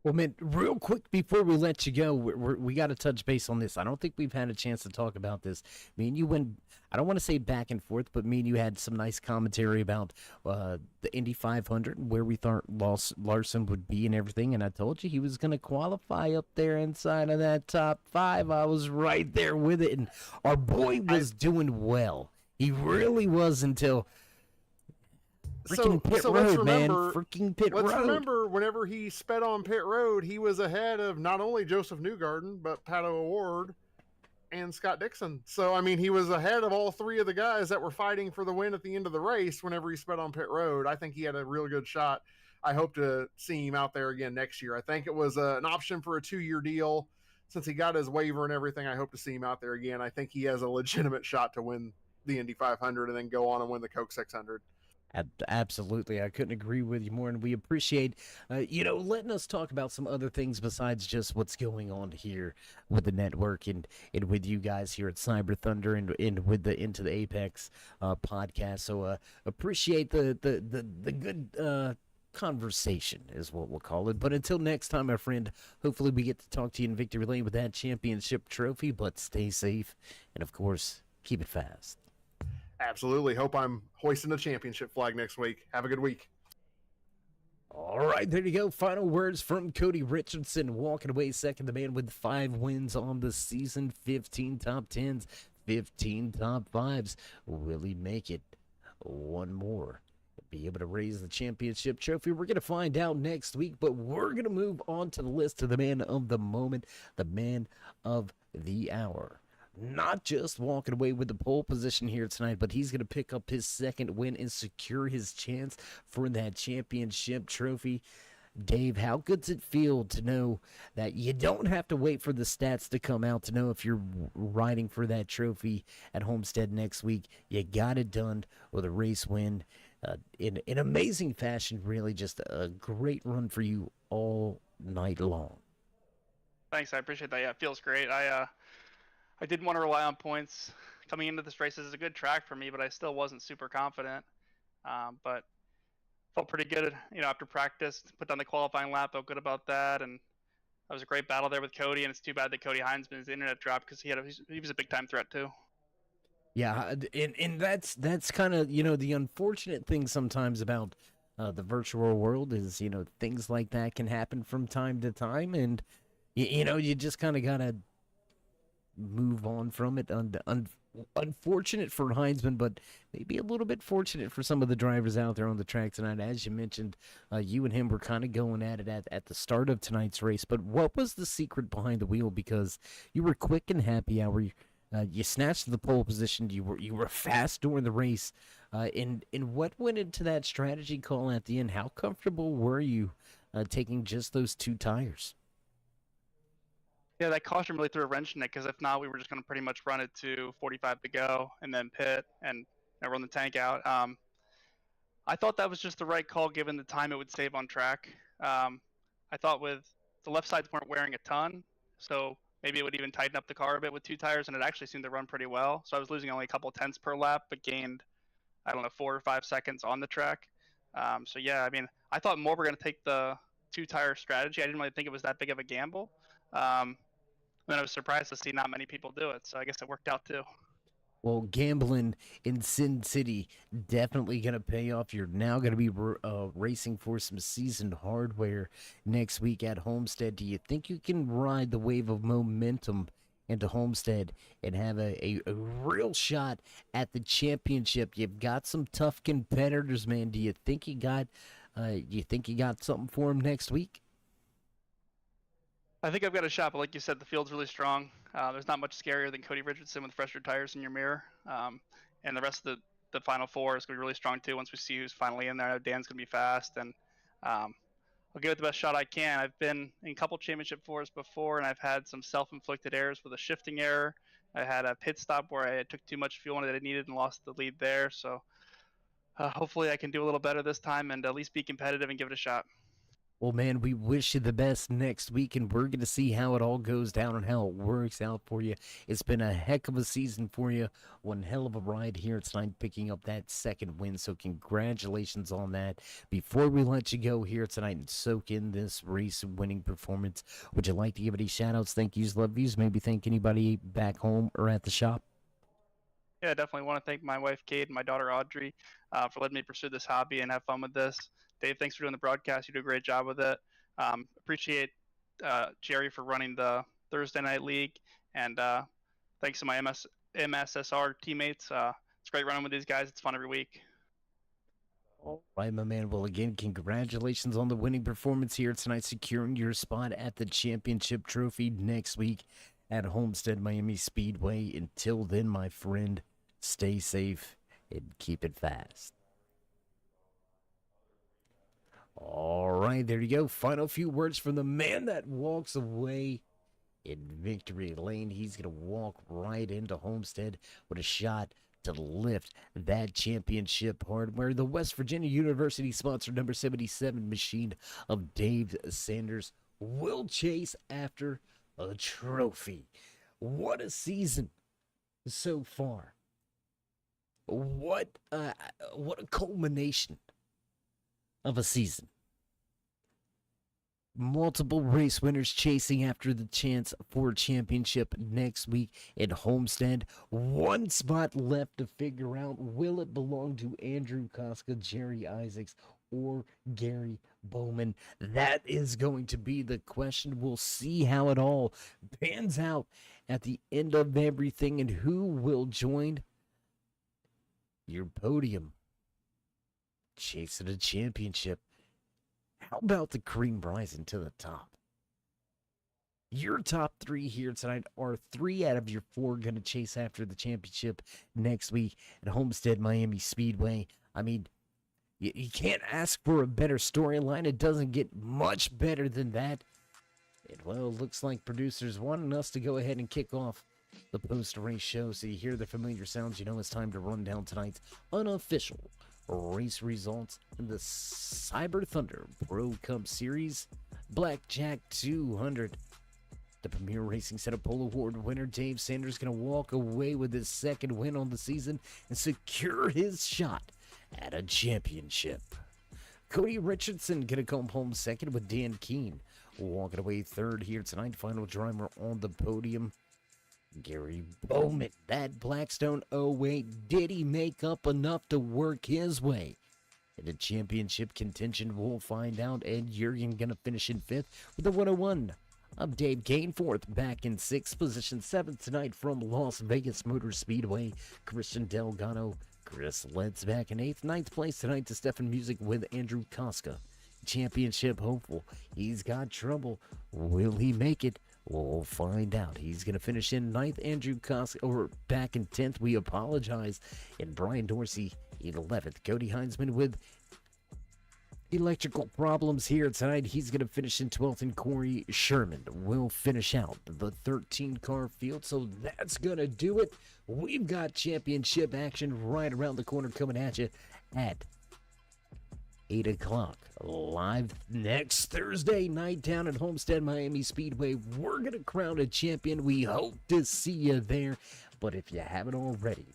Well, man, real quick before we let you go, we got to touch base on this. I don't think we've had a chance to talk about this. Me and you went, I don't want to say back and forth, but me and you had some nice commentary about the Indy 500, where we thought Larson would be and everything. And I told you he was going to qualify up there inside of that top 5. I was right there with it. And our boy was doing well. He really was until... Freaking pit road, man. Freaking pit road. Let's remember, whenever he sped on pit road, he was ahead of not only Joseph Newgarden, but Pato O'Ward and Scott Dixon. So, I mean, he was ahead of all three of the guys that were fighting for the win at the end of the race whenever he sped on pit road. I think he had a real good shot. I hope to see him out there again next year. I think it was an option for a 2-year deal. Since he got his waiver and everything, I hope to see him out there again. I think he has a legitimate shot to win the Indy 500 and then go on and win the Coke 600. Absolutely. I couldn't agree with you more, and we appreciate, letting us talk about some other things besides just what's going on here with the network and with you guys here at Cyber Thunder and with the Into the Apex podcast. So appreciate the good conversation is what we'll call it. But until next time, my friend, hopefully we get to talk to you in victory lane with that championship trophy. But stay safe, and of course, keep it fast. Absolutely. Hope I'm hoisting the championship flag next week. Have a good week. All right, there you go. Final words from Cody Richardson, walking away second, the man with 5 wins on the season, 15 top 10s, 15 top 5s. Will he make it one more? Be able to raise the championship trophy? We're going to find out next week, but we're going to move on to the list of the man of the moment, the man of the hour. Not just walking away with the pole position here tonight, but he's going to pick up his second win and secure his chance for that championship trophy. Dave, how good does it feel to know that you don't have to wait for the stats to come out to know if you're riding for that trophy at Homestead next week? You got it done with a race win in amazing fashion. Really just a great run for you all night long. Thanks, I appreciate that. Yeah, it feels great. I didn't want to rely on points coming into this race. This is a good track for me, but I still wasn't super confident. But felt pretty good, after practice. Put down the qualifying lap, felt good about that, and that was a great battle there with Cody. And it's too bad that Cody Heinzman's internet dropped because he was a big time threat too. Yeah, and that's kind of the unfortunate thing sometimes about the virtual world is things like that can happen from time to time, and you just kind of gotta move on from it. Unfortunate for Heinzman, but maybe a little bit fortunate for some of the drivers out there on the track tonight. As you mentioned, you and him were kind of going at it at the start of tonight's race. But what was the secret behind the wheel? Because you were quick and happy hour. You snatched the pole position. You were fast during the race. And what went into that strategy call at the end? How comfortable were you taking just those 2 tires? Yeah, that caution really threw a wrench in it because if not, we were just going to pretty much run it to 45 to go and then pit and run the tank out. I thought that was just the right call given the time it would save on track. I thought with the left sides weren't wearing a ton, so maybe it would even tighten up the car a bit with 2 tires, and it actually seemed to run pretty well. So I was losing only a couple tenths per lap, but gained, 4 or 5 seconds on the track. So yeah, I thought more were going to take the 2 tire strategy. I didn't really think it was that big of a gamble. Then I was surprised to see not many people do it, so I guess it worked out too. Well, gambling in Sin City definitely going to pay off. You're now going to be racing for some seasoned hardware next week at Homestead. Do you think you can ride the wave of momentum into Homestead and have a real shot at the championship? You've got some tough competitors, man. Do you think you got something for them next week? I think I've got a shot, but like you said, the field's really strong. There's not much scarier than Cody Richardson with fresher tires in your mirror. And the rest of the final 4 is going to be really strong too once we see who's finally in there. I know Dan's going to be fast, and I'll give it the best shot I can. I've been in a couple championship 4s before, and I've had some self-inflicted errors with a shifting error. I had a pit stop where I took too much fuel that I needed and lost the lead there. So hopefully I can do a little better this time and at least be competitive and give it a shot. Well, man, we wish you the best next week, and we're going to see how it all goes down and how it works out for you. It's been a heck of a season for you. One hell of a ride here tonight, picking up that second win, so congratulations on that. Before we let you go here tonight and soak in this race-winning performance, would you like to give any shout-outs, thank yous, love yous, maybe thank anybody back home or at the shop? Yeah, I definitely want to thank my wife, Kate, and my daughter, Audrey, for letting me pursue this hobby and have fun with this. Dave, thanks for doing the broadcast. You do a great job with it. Appreciate Jerry for running the Thursday Night League. And thanks to my MSSR teammates. It's great running with these guys. It's fun every week. All right, my man. Well, again, congratulations on the winning performance here tonight, securing your spot at the championship trophy next week at Homestead Miami Speedway. Until then, my friend, stay safe and keep it fast. All right, there you go. Final few words from the man that walks away in victory lane. He's going to walk right into Homestead with a shot to lift that championship hardware. The West Virginia University sponsored number 77 machine of Dave Sanders will chase after a trophy. What a season so far. What a culmination of a season. multiple race winners chasing after the chance for a championship next week at Homestead. One spot left to figure out. Will it belong to Andrew Koska, Jerry Isaacs, or Gary Bowman? That is going to be the question. We'll see how it all pans out at the end of everything and who will join your podium chasing a championship. How about the cream rising to the top? Your top three here tonight are 3 out of your 4 going to chase after the championship next week at Homestead Miami Speedway. I mean, you can't ask for a better storyline. It doesn't get much better than that. And, well, it looks like producers wanting us to go ahead and kick off the post-race show. So you hear the familiar sounds, you know it's time to run down tonight's unofficial race results in the Cyber Thunder Pro Cup Series Blackjack 200. The Premier Racing Setup Pole Award winner Dave Sanders going to walk away with his 2nd win on the season and secure his shot at a championship. Cody Richardson going to come home 2nd with Dan Keene walking away 3rd here tonight. Final driver on the podium, Gary Bowman. That Blackstone 08, did he make up enough to work his way into championship contention? We'll find out. Ed Jurgen gonna finish in 5th with a 101. I'm Dave Kane, 4th, back in 6th position. 7th tonight from Las Vegas Motor Speedway, Christian Delgado. Chris Letts back in 8th. 9th place tonight to Stefan Music with Andrew Koska. Championship hopeful. He's got trouble. Will he make it? We'll find out. He's going to finish in 9th. Andrew Koska, or back in 10th. We apologize. And Brian Dorsey in 11th. Cody Heinzman with electrical problems here tonight. He's going to finish in 12th. And Corey Sherman will finish out the 13-car field. So that's going to do it. We've got championship action right around the corner coming at you at 8 o'clock. Live next Thursday night down at Homestead Miami Speedway. We're going to crown a champion. We hope to see you there. But if you haven't already,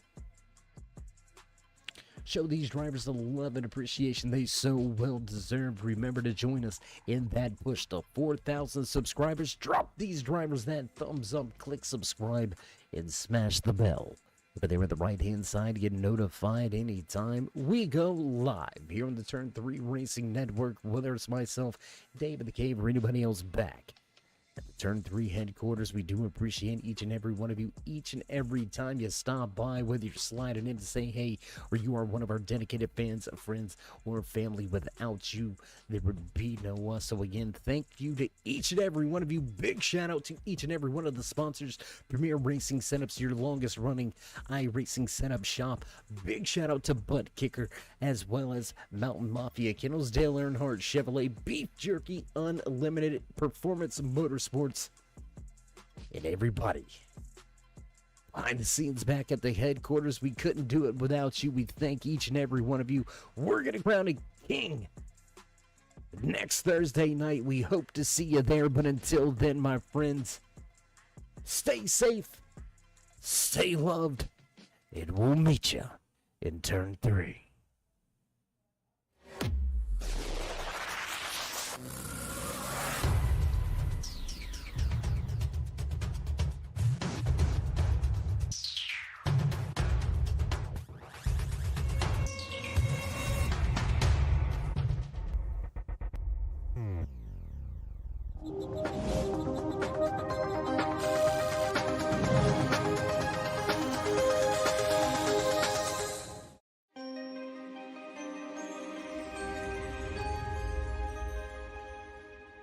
show these drivers the love and appreciation they so well deserve. Remember to join us in that push to 4,000 subscribers. Drop these drivers that thumbs up, click subscribe, and smash the bell. But they're at the right-hand side, get notified anytime we go live here on the Turn 3 Racing Network, whether it's myself, Dave in the Cave, or anybody else back at the Turn 3 headquarters. We do appreciate each and every one of you, each and every time you stop by, whether you're sliding in to say hey, or you are one of our dedicated fans, friends, or family. Without you, there would be no us. So again, thank you to each and every one of you. Big shout out to each and every one of the sponsors. Premier Racing Setups, your longest running iRacing setup shop. Big shout out to Butt Kicker, as well as Mountain Mafia, Kennels, Dale Earnhardt Chevrolet, Beef Jerky Unlimited, Performance Motorsports, and everybody behind the scenes back at the headquarters. We couldn't do it without you. We thank each and every one of you. We're going to crown a king next Thursday night. We hope to see you there. But until then, my friends, stay safe, stay loved, and we'll meet you in Turn 3.